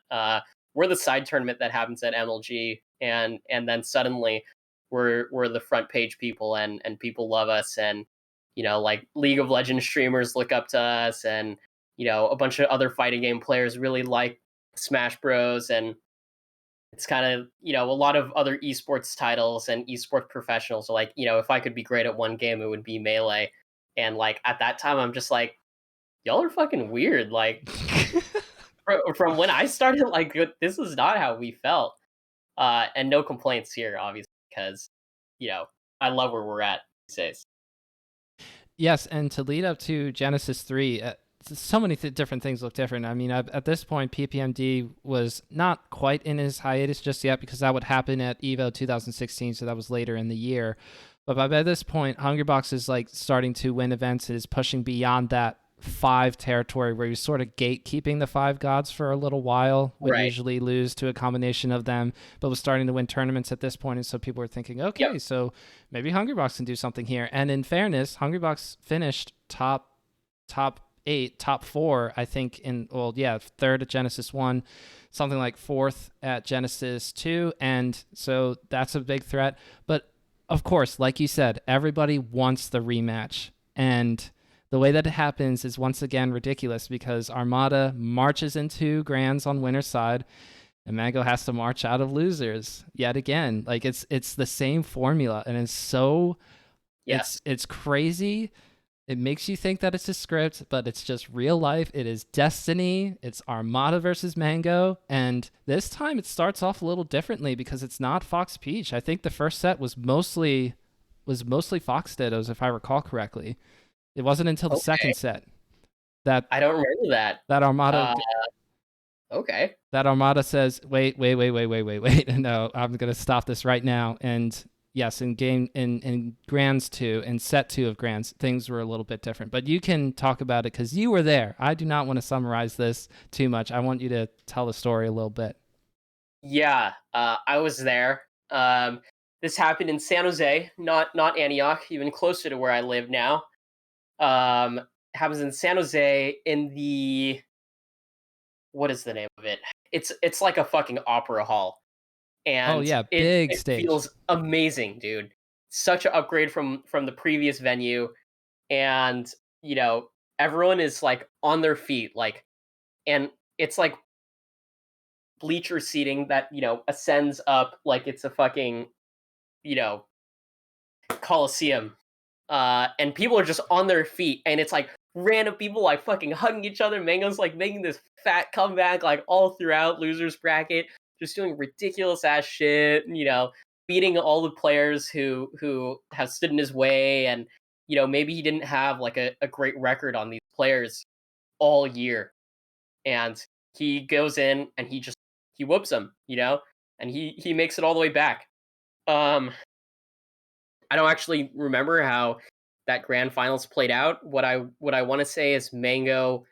We're the side tournament that happens at MLG, and then suddenly we're the front page people, and people love us, and like League of Legends streamers look up to us, and a bunch of other fighting game players really like Smash Bros. And it's kind of a lot of other esports titles and esports professionals are like, if I could be great at one game, it would be Melee. And like at that time, I'm just like, y'all are fucking weird. Like from when I started, like this is not how we felt. And no complaints here, obviously, because I love where we're at these days. Yes, and to lead up to Genesis 3, so many different things look different. I mean, at this point, PPMD was not quite in his hiatus just yet because that would happen at EVO 2016, so that was later in the year. But by this point, Hungrybox is like starting to win events. It is pushing beyond that 5 territory where you're sort of gatekeeping the 5 gods for a little while. Would Right. usually lose to a combination of them, but was starting to win tournaments at this point, and so people were thinking, okay, Yep. so maybe Hungrybox can do something here. And in fairness, Hungrybox finished top 8, top 4, I think, third at Genesis 1, something like 4th at Genesis 2, and so that's a big threat. But of course, like you said, everybody wants the rematch, and the way that it happens is once again ridiculous because Armada marches into Grands on winner's side, and Mango has to march out of losers yet again. Like it's the same formula, and it's so Yes. it's crazy. It makes you think that it's a script, but it's just real life. It is destiny. It's Armada versus Mango, and this time it starts off a little differently because it's not Fox Peach. I think the first set was mostly Fox Dittos, if I recall correctly. It wasn't until the Okay. second set that I don't remember that. that Armada Uh, okay. that Armada says, wait. No, I'm gonna stop this right now. And yes, in Grands 2, in set 2 of Grands, things were a little bit different. But you can talk about it because you were there. I do not want to summarize this too much. I want you to tell the story a little bit. Yeah, I was there. This happened in San Jose, not Antioch, even closer to where I live now. Happens in San Jose in the what is the name of it? It's like a fucking opera hall, Oh and yeah, it big it stage. feels amazing, dude. Such an upgrade from the previous venue, and you know everyone is like on their feet, like, and it's like bleacher seating that ascends up like it's a fucking you know coliseum, and people are just on their feet, and it's like random people like fucking hugging each other. Mango's like making this fat comeback like all throughout losers bracket, just doing ridiculous ass shit, beating all the players who have stood in his way, and maybe he didn't have like a great record on these players all year, and he goes in and he whoops them, and he makes it all the way back. Um, I don't actually remember how that grand finals played out. What I want to say is Mango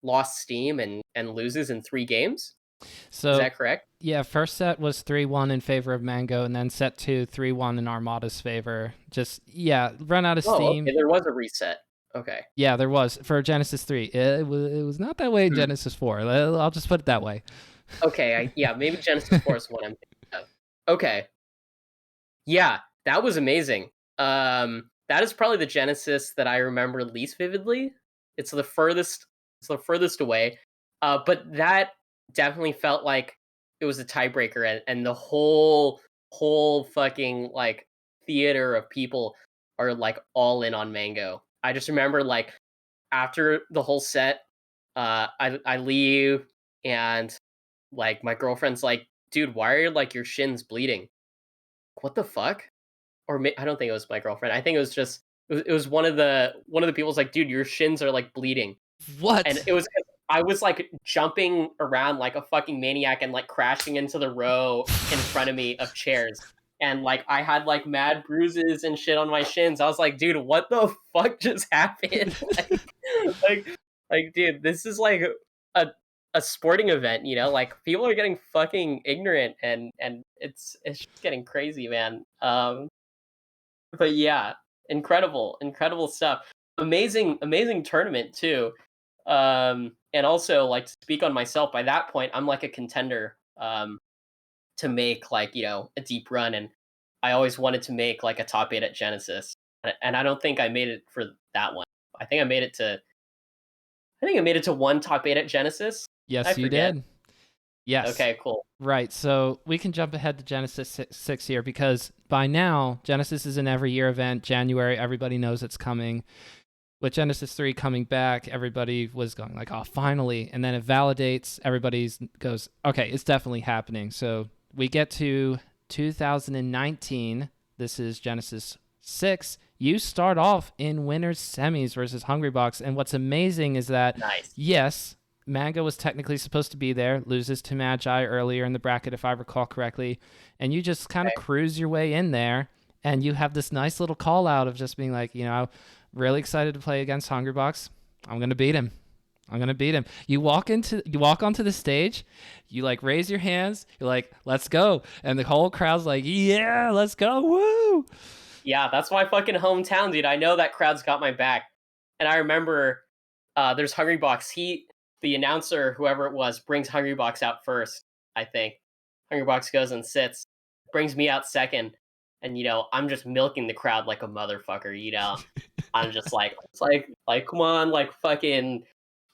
lost steam and loses in 3 games. Is So that correct? yeah, first set was 3-1 in favor of Mango, and then set 2 3-1 in Armada's favor. Just yeah, run out of Oh, steam. okay. There was a reset. Okay. Yeah, there was for Genesis 3. It was not that way in Hmm. Genesis 4. I'll just put it that way. Okay. Yeah. Maybe Genesis 4 is what I'm thinking of. Okay. Yeah, that was amazing. That is probably the Genesis that I remember least vividly. It's the furthest. It's the furthest away. But that definitely felt like it was a tiebreaker, and the whole fucking like theater of people are like all in on Mango. I just remember like after the whole set, I leave, and like my girlfriend's like, "Dude, why are like your shins bleeding? What the fuck?" Or I don't think it was my girlfriend. I think it was just it was one of the people's like, "Dude, your shins are like bleeding," and What? I was like jumping around like a fucking maniac and like crashing into the row in front of me of chairs. And like I had like mad bruises and shit on my shins. I was like, dude, what the fuck just happened? Like, like, dude, this is like a a sporting event, you know? Like people are getting fucking ignorant and it's just getting crazy, man. But yeah, incredible stuff. Amazing tournament too. And also like to speak on myself, by that point I'm like a contender to make like, you know, a deep run, and I always wanted to make like a top 8 at Genesis. And I don't think I made it for that one. I think I made it to one top 8 at Genesis. I Yes, you forget. did. Yes. Okay, cool. Right. So we can jump ahead to Genesis 6 here because by now, Genesis is an every year event. January, everybody knows it's coming. With Genesis 3 coming back, everybody was going like, oh, finally. And then it validates. Everybody goes, okay, it's definitely happening. So we get to 2019. This is Genesis 6. You start off in winners semis versus Hungrybox. And what's amazing is that, Nice. yes, Mango was technically supposed to be there, loses to Magi earlier in the bracket, if I recall correctly. And you just kind of Okay. cruise your way in there. And you have this nice little call out of just being like, you know, really excited to play against Hungrybox. I'm gonna beat him. I'm gonna beat him. You walk onto the stage, you like raise your hands, you're like, let's go. And the whole crowd's like, yeah, let's go. Woo! Yeah, that's my fucking hometown, dude. I know that crowd's got my back. And I remember there's Hungrybox. The announcer, whoever it was, brings Hungrybox out first, I think. Hungrybox goes and sits, brings me out second. And, you know, I'm just milking the crowd like a motherfucker, you know. I'm just like, it's like, come on, like fucking,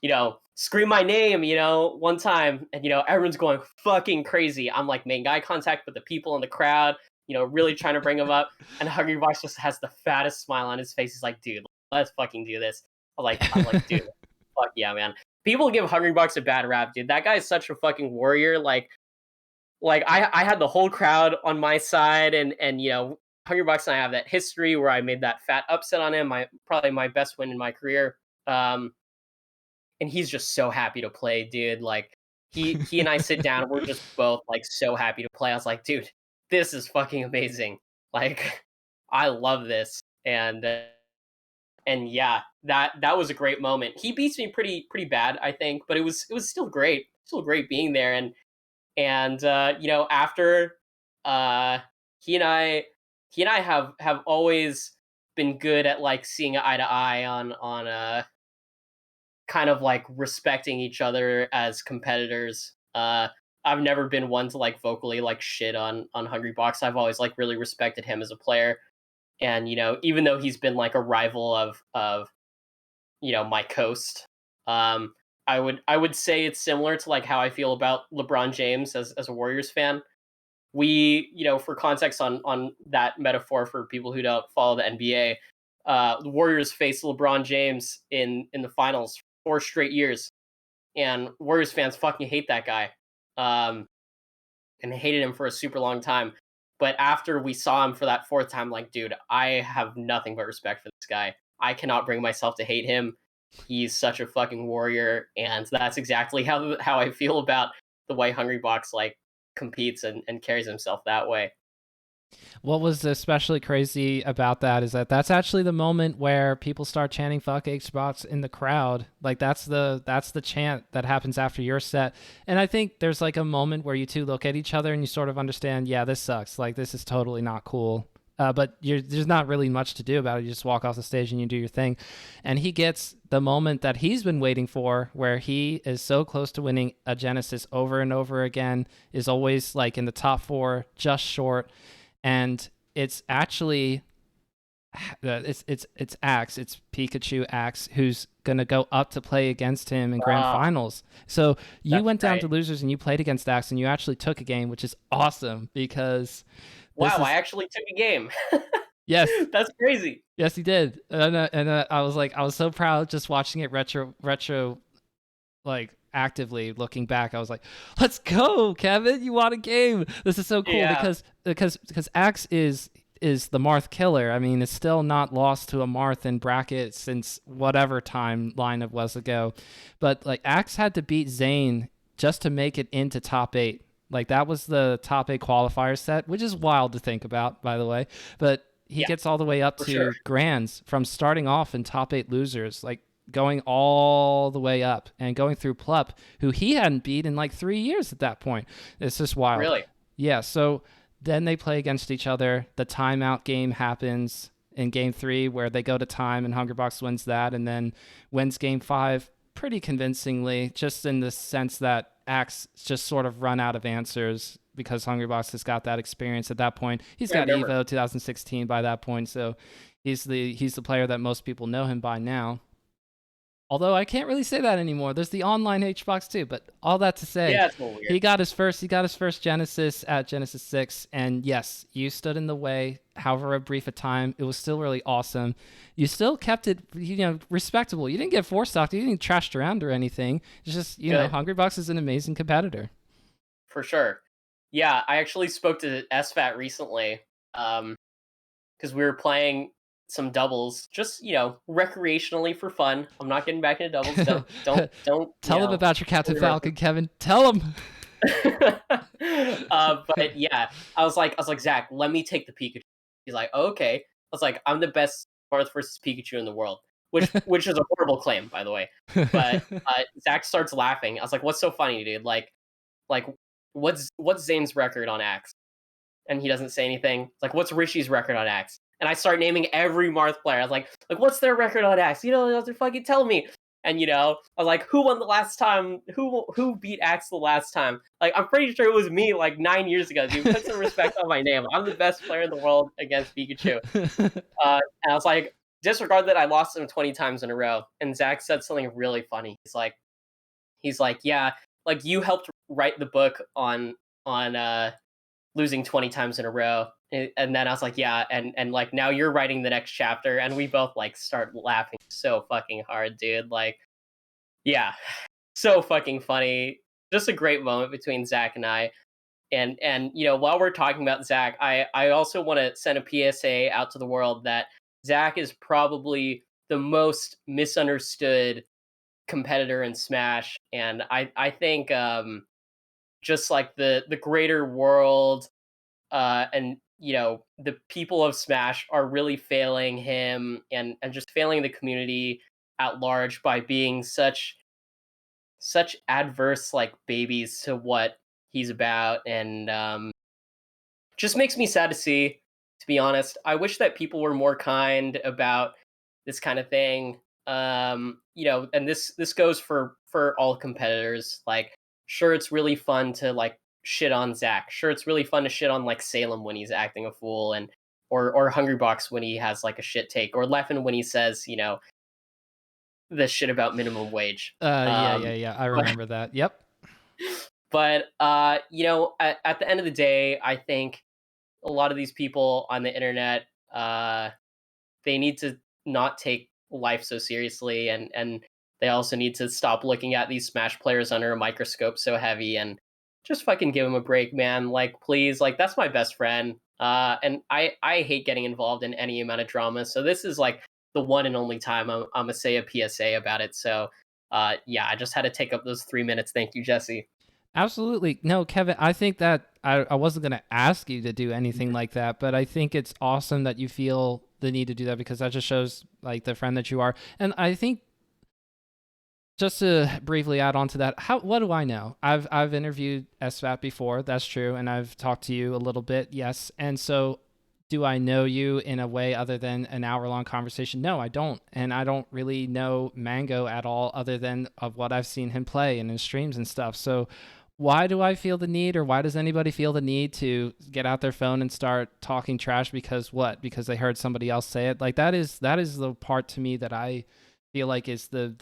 you know, scream my name, you know, one time. And, you know, everyone's going fucking crazy. I'm like making eye contact with the people in the crowd, you know, really trying to bring them up. And Hungrybox just has the fattest smile on his face. He's like, dude, let's fucking do this. I'm like, dude, fuck yeah, man. People give Hungrybox a bad rap, dude. That guy is such a fucking warrior. Like I had the whole crowd on my side, and you know, Hungrybox and I have that history where I made that fat upset on him. Probably my best win in my career. And he's just so happy to play, dude. Like he and I sit down, and we're just both like so happy to play. I was like, dude, this is fucking amazing. Like I love this, and yeah, that was a great moment. He beats me pretty bad, I think, but it was still great being there. And you know, after uh he and I have always been good at like seeing eye to eye on kind of like respecting each other as competitors. I've never been one to like vocally like shit on Hungrybox. I've always like really respected him as a player. And you know, even though he's been like a rival of you know, my coast, um I would say it's similar to like how I feel about LeBron James as a Warriors fan. We, you know, for context on that metaphor for people who don't follow the NBA, the Warriors faced LeBron James in the finals 4 straight years, and Warriors fans fucking hate that guy, um, and hated him for a super long time. But after we saw him for that fourth time, like, dude, I have nothing but respect for this guy. I cannot bring myself to hate him. He's such a fucking warrior, and that's exactly how I feel about the way Hungrybox like competes and carries himself that way. What was especially crazy about that is that that's actually the moment where people start chanting "fuck Xbox" in the crowd. Like that's the chant that happens after your set. And I think there's like a moment where you two look at each other and you sort of understand, yeah, this sucks. Like this is totally not cool. But there's not really much to do about it. You just walk off the stage and you do your thing. And he gets the moment that he's been waiting for, where he is so close to winning a Genesis over and over again, is always like in the top 4, just short. And it's actually it's Axe, it's Pikachu Axe, who's gonna go up to play against him in grand Ah, finals. So you that's went down right. to losers and you played against Axe and you actually took a game, which is awesome because this Wow, I is actually took a game. yes. That's crazy. Yes, he did, and I was like, I was so proud just watching it retro, like actively looking back. I was like, "Let's go, Kevin! You won a game. This is so cool Yeah. because Axe is is the Marth killer. I mean, it's still not lost to a Marth in bracket since whatever timeline it was ago. But like Axe had to beat Zayn just to make it into top 8. Like that was the top 8 qualifier set, which is wild to think about, by the way. But he Yeah, gets all the way up for sure. to grands from starting off in top 8 losers, like going all the way up and going through Plup, who he hadn't beat in like 3 years at that point. It's just wild. Really? Yeah, so then they play against each other. The timeout game happens in game 3 where they go to time and Hungrybox wins that and then wins game 5 pretty convincingly, just in the sense that Axe just sort of run out of answers because Hungrybox has got that experience at that point. He's Yeah, I got remember. Evo 2016 by that point, so he's the player that most people know him by now. Although I can't really say that anymore. There's the online HBox too, but all that to say, Yeah, it's a little weird. he got his first Genesis at Genesis 6, and yes, you stood in the way, however brief a time. It was still really awesome. You still kept it, respectable. You didn't get four-stocked. You didn't trashed around or anything. It's just, Good. Hungrybox is an amazing competitor. For sure. Yeah, I actually spoke to SFAT recently, because we were playing some doubles, just recreationally for fun. I'm not getting back into doubles. Don't Tell them about your Captain Falcon, Kevin. Tell them. But yeah, I was like, Zach, let me take the Pikachu. He's like, oh, okay. I was like, I'm the best Marth versus Pikachu in the world, which is a horrible claim, by the way. But Zach starts laughing. I was like, what's so funny, dude? Like what's Zane's record on Axe? And he doesn't say anything. It's like, what's Rishi's record on Axe? And I start naming every Marth player. I was like, what's their record on Axe? You have to fucking tell me. And I was like, who won the last time? Who beat Axe the last time? Like, I'm pretty sure it was me like 9 years ago, dude. Put some respect on my name. I'm the best player in the world against Pikachu. And I was like, disregard that I lost him 20 times in a row. And Zach said something really funny. He's like, yeah, like you helped write the book on losing 20 times in a row. And then I was like, yeah, and like now you're writing the next chapter, and we both like start laughing so fucking hard, dude. Like, yeah, so fucking funny. Just a great moment between Zach and I. And while we're talking about Zach, I also want to send a PSA out to the world that Zach is probably the most misunderstood competitor in Smash, and I think just like the greater world and the people of Smash are really failing him and just failing the community at large by being such adverse like babies to what he's about, and just makes me sad to see, to be honest. I wish that people were more kind about this kind of thing. And this goes for all competitors. Like, sure, it's really fun to like shit on Zach. Sure, it's really fun to shit on like Salem when he's acting a fool, and or Hungrybox when he has like a shit take, or Leffen when he says the shit about minimum wage. Yeah. I remember that. Yep. But at the end of the day, I think a lot of these people on the internet, they need to not take life so seriously, and they also need to stop looking at these Smash players under a microscope so heavy, and just fucking give them a break, man. Like, please, like, that's my best friend. And I hate getting involved in any amount of drama, so this is like the one and only time I'm gonna say a PSA about it. So yeah, I just had to take up those 3 minutes. Thank you, Jesse. Absolutely. No, Kevin, I think that I wasn't going to ask you to do anything like that, but I think it's awesome that you feel the need to do that because that just shows like the friend that you are. And I think just to briefly add on to that, what do I know? I've interviewed SFAT before, that's true, and I've talked to you a little bit, yes. And so do I know you in a way other than an hour-long conversation? No, I don't. And I don't really know Mango at all other than of what I've seen him play and in streams and stuff. So why do I feel the need, or why does anybody feel the need to get out their phone and start talking trash because what? Because they heard somebody else say it? Like that is the part to me that I feel like is the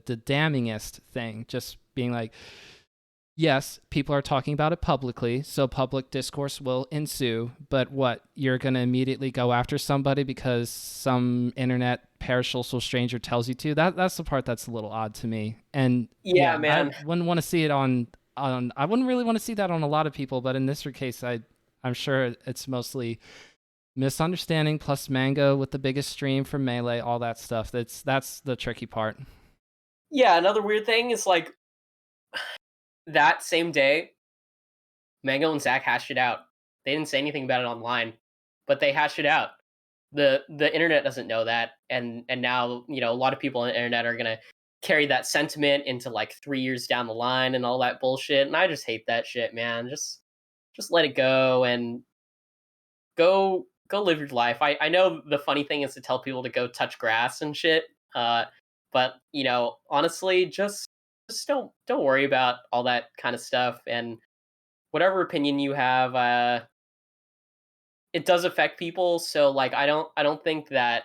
damningest thing. Just being like, yes, people are talking about it publicly, so public discourse will ensue, but what? You're going to immediately go after somebody because some internet parasocial stranger tells you to? That's the part that's a little odd to me. And Yeah, man. I wouldn't want to see it on I wouldn't really want to see that on a lot of people, but in this case I'm sure it's mostly Misunderstanding plus Mango with the biggest stream from Melee, all that stuff. That's the tricky part. Yeah, another weird thing is like that same day, Mango and Zach hashed it out. They didn't say anything about it online, but they hashed it out. The internet doesn't know that, and now a lot of people on the internet are gonna carry that sentiment into like 3 years down the line and all that bullshit. And I just hate that shit, man. Just let it go and go live your life. I know the funny thing is to tell people to go touch grass and shit. But honestly, just don't worry about all that kind of stuff. And whatever opinion you have, it does affect people. So like, I don't think that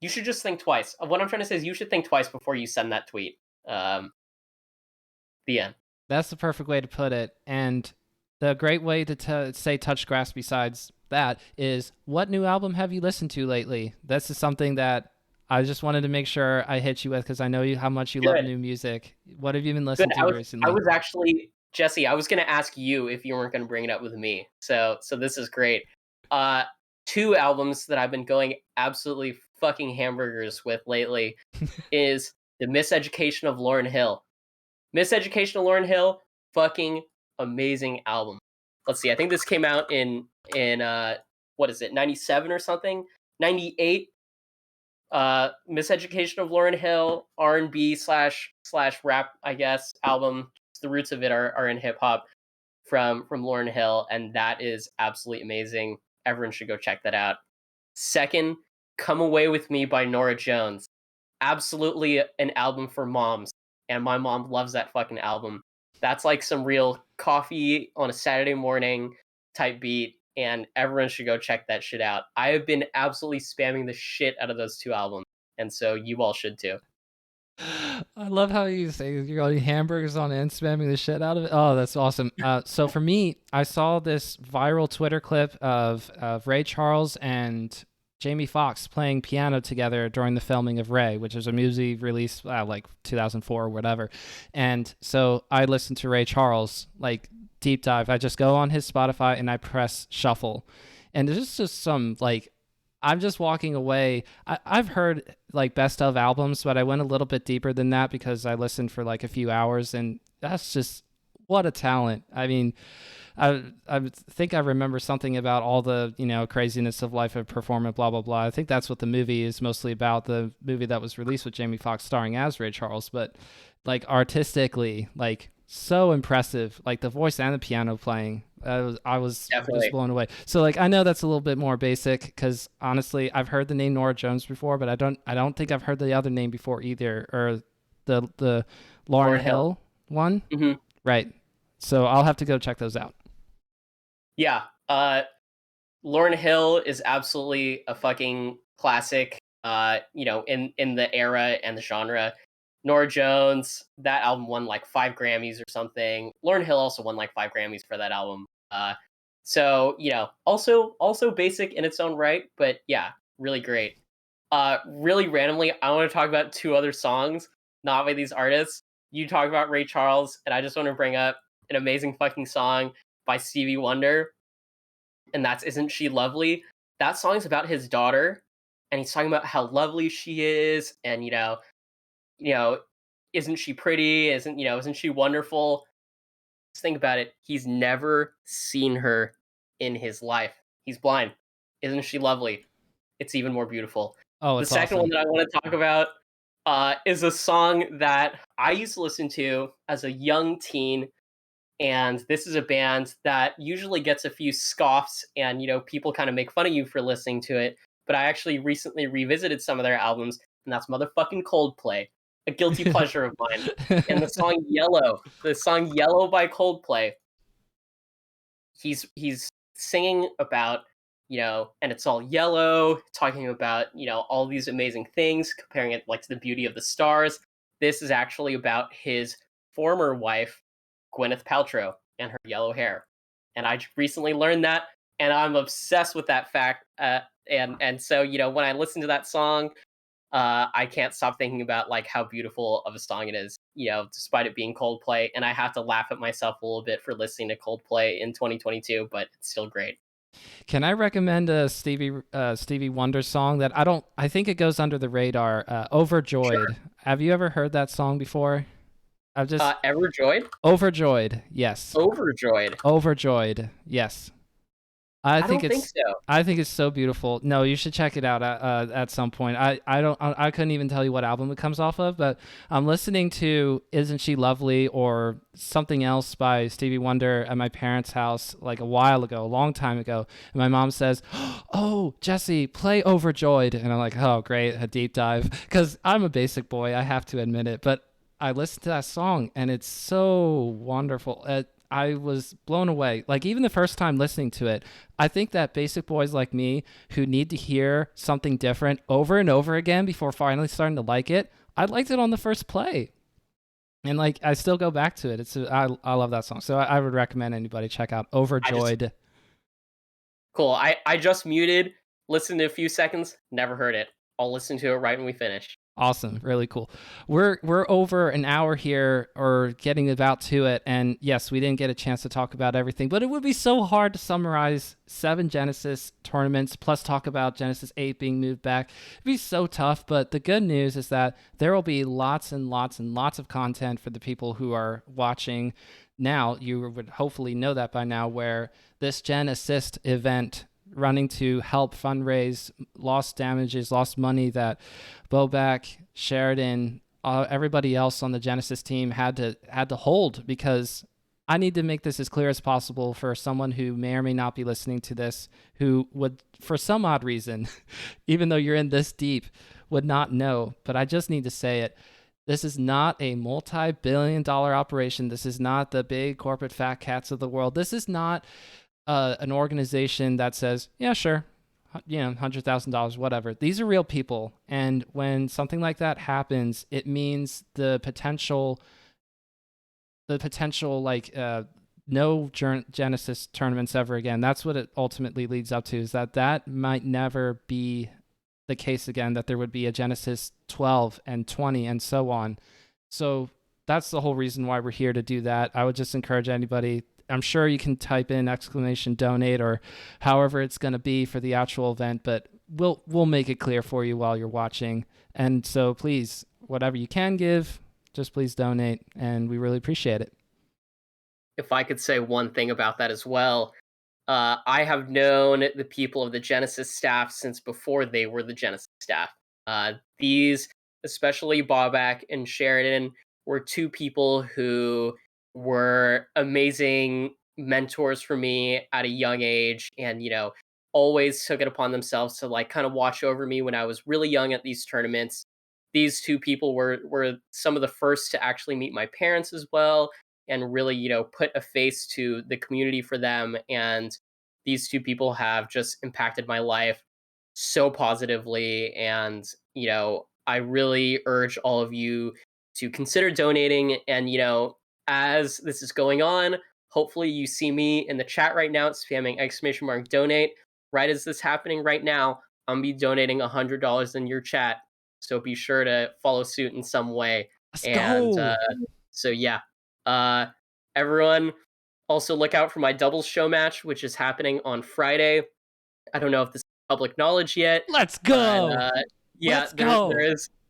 you should just think twice. What I'm trying to say is you should think twice before you send that tweet. Um, the end. That's the perfect way to put it. And the great way to say touch grass besides that is, what new album have you listened to lately? This is something that I just wanted to make sure I hit you with because I know how much you love Good. new music. What have you been Good. listening I to was I recently? was actually Jesse. I was going to ask you if you weren't going to bring it up with me. So this is great. Uh, Two albums that I've been going absolutely fucking hamburgers with lately is the Miseducation of Lauryn Hill. Miseducation of Lauryn Hill, fucking amazing album. Let's see. I think this came out in what is it, 97 or something? 98. Miseducation of Lauryn Hill, R&B slash rap, I guess, album. The roots of it are in hip hop from Lauryn Hill, and that is absolutely amazing. Everyone should go check that out. Second, Come Away With Me by Norah Jones. Absolutely an album for moms, and my mom loves that fucking album. That's like some real coffee on a Saturday morning type beat, and everyone should go check that shit out. I have been absolutely spamming the shit out of those two albums, and so you all should too. I love how you say you're eating hamburgers on it and spamming the shit out of it. Oh, that's awesome. So for me, I saw this viral Twitter clip of Ray Charles and Jamie Foxx playing piano together during the filming of Ray, which is a movie released like 2004 or whatever. And so I listened to Ray Charles, like deep dive. I just go on his Spotify and I press shuffle. And there's just some like I'm just walking away. I've heard like best of albums, but I went a little bit deeper than that because I listened for like a few hours, and that's just what a talent. I mean, I think I remember something about all the craziness of life of performance, blah blah blah. I think that's what the movie is mostly about. The movie that was released with Jamie Foxx starring as Ray Charles, but like artistically, like so impressive. Like the voice and the piano playing. I was just Definitely. blown away. So like I know that's a little bit more basic because honestly I've heard the name Nora Jones before, but I don't think I've heard the other name before either, or the Lauren Lauryn Hill. Hill one. Hmm. Right. So I'll have to go check those out. Yeah. Lauryn Hill is absolutely a fucking classic. In the era and the genre. Nora Jones, that album won like 5 Grammys or something. Lauryn Hill also won like 5 Grammys for that album. So also basic in its own right, but yeah, really great. Really randomly, I want to talk about two other songs, not by these artists. You talk about Ray Charles, and I just want to bring up an amazing fucking song by Stevie Wonder, and that's "Isn't She Lovely." That song's about his daughter, and he's talking about how lovely she is, and you know, isn't she pretty? Isn't she wonderful? Just think about it. He's never seen her in his life. He's blind. Isn't she lovely? It's even more beautiful. Oh, The it's second one awesome. that I want to talk about is a song that I used to listen to as a young teen, and this is a band that usually gets a few scoffs, and people kind of make fun of you for listening to it. But I actually recently revisited some of their albums, and that's motherfucking Coldplay, a guilty pleasure of mine. And the song Yellow by Coldplay, he's singing about and it's all yellow, talking about all these amazing things, comparing it like to the beauty of the stars. This is actually about his former wife, Gwyneth Paltrow, and her yellow hair. And I recently learned that, and I'm obsessed with that fact. And so when I listen to that song, I can't stop thinking about like how beautiful of a song it is, despite it being Coldplay. And I have to laugh at myself a little bit for listening to Coldplay in 2022, but it's still great. Can I recommend a Stevie Wonder song that I think it goes under the radar? Sure. Overjoyed. Have you ever heard that song before? I've just Everjoyed? Overjoyed. Yes. Overjoyed. Overjoyed. Yes. I I think don't think it's so. I think it's so beautiful. No, you should check it out at some point. I couldn't even tell you what album it comes off of, but I'm listening to "Isn't She Lovely" or something else by Stevie Wonder at my parents' house like a while ago, a long time ago, and my mom says, "Oh, Jesse, play Overjoyed," and I'm like, "Oh, great, a deep dive," because I'm a basic boy, I have to admit it, but I listened to that song and it's so wonderful. I was blown away. Like even the first time listening to it, I think that basic boys like me who need to hear something different over and over again before finally starting to like it, I liked it on the first play. And like I still go back to it. I love that song. So I would recommend anybody check out I just Overjoyed. Cool. I just muted, listened to a few seconds, never heard it. I'll listen to it right when we finish. Awesome, really cool. We're over an hour here, or getting about to it, and yes, we didn't get a chance to talk about everything, but it would be so hard to summarize 7 Genesis tournaments plus talk about Genesis 8 being moved back. It'd be so tough, but the good news is that there will be lots and lots and lots of content for the people who are watching now. You would hopefully know that by now, where this Gen Assist event running to help fundraise lost damages, lost money that Bobak, Sheridan, everybody else on the Genesis team had to hold, because I need to make this as clear as possible for someone who may or may not be listening to this, who would, for some odd reason, even though you're in this deep, would not know. But I just need to say it. This is not a multi-billion-dollar operation. This is not the big corporate fat cats of the world. This is not an organization that says, yeah, sure, $100,000, whatever. These are real people, and when something like that happens, it means the potential like no Genesis tournaments ever again. That's what it ultimately leads up to. Is that might never be the case again. That there would be a Genesis 12 and 20 and so on. So that's the whole reason why we're here to do that. I would just encourage anybody. I'm sure you can type in exclamation donate or however it's going to be for the actual event, but we'll make it clear for you while you're watching. And so please, whatever you can give, just please donate, and we really appreciate it. If I could say one thing about that as well, I have known the people of the Genesis staff since before they were the Genesis staff. These, especially Bobak and Sheridan, were two people who were amazing mentors for me at a young age, and always took it upon themselves to like kind of watch over me when I was really young at these tournaments. These two people were some of the first to actually meet my parents as well, and really put a face to the community for them. And these two people have just impacted my life so positively. And I really urge all of you to consider donating. And as this is going on, hopefully you see me in the chat right now spamming exclamation mark donate. Right as this happening right now, I'm gonna be donating $100 in your chat, so be sure to follow suit in some way. Let's And go. so yeah, uh, everyone, also look out for my doubles show match, which is happening on Friday. I don't know if this is public knowledge yet, Let's but go. yeah, Let's there go.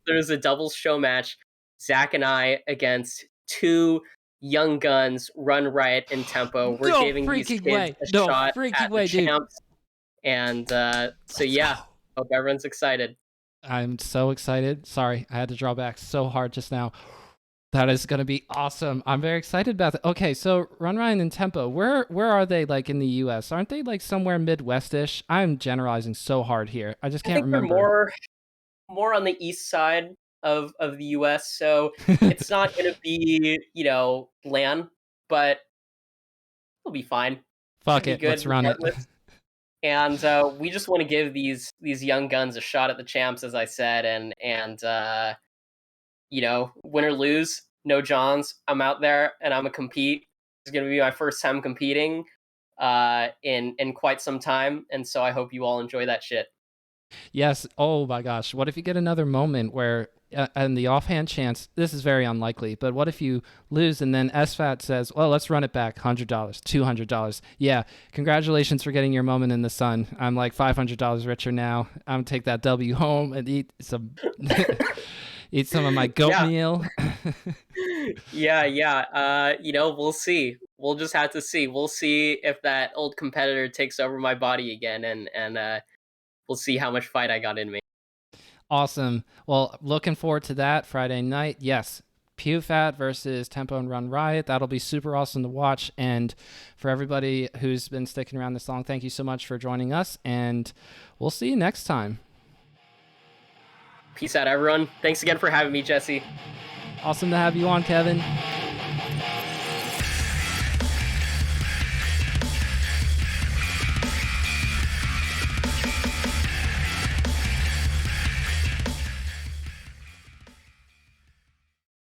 there's a doubles show match. Zach and I against two young guns, Run Riot and Tempo. We're No giving these freaking kids way. a No shot freaking at the way, dude. champs, and so Let's go. yeah, hope everyone's excited. I'm so excited. Sorry, I had to draw back so hard just now. That is going to be awesome. I'm very excited about that. Okay, so Run Ryan and Tempo, where are they like in the US? Aren't they like somewhere Midwestish? I'm generalizing so hard here. I just I can't think they're remember. more on the east side of the US, so it's not gonna be, LAN, but it'll be fine. Should Fuck be it, good let's run it. regardless. And we just want to give these young guns a shot at the champs, as I said, and win or lose, no Johns. I'm out there and I'm gonna compete. It's gonna be my first time competing in quite some time, and so I hope you all enjoy that shit. Yes. Oh my gosh. What if you get another moment where and the offhand chance, this is very unlikely, but what if you lose and then SFAT says, well, let's run it back, $100, $200. Yeah, congratulations for getting your moment in the sun. I'm like $500 richer now. I'm going to take that W home and eat some eat some of my goat Yeah. meal. Yeah. We'll see. We'll just have to see. We'll see if that old competitor takes over my body again, and we'll see how much fight I got in me. Awesome. Well, looking forward to that Friday night. Yes, PewFat versus Tempo and Run Riot. That'll be super awesome to watch. And for everybody who's been sticking around this long, thank you so much for joining us. And we'll see you next time. Peace out, everyone. Thanks again for having me, Jesse. Awesome to have you on, Kevin.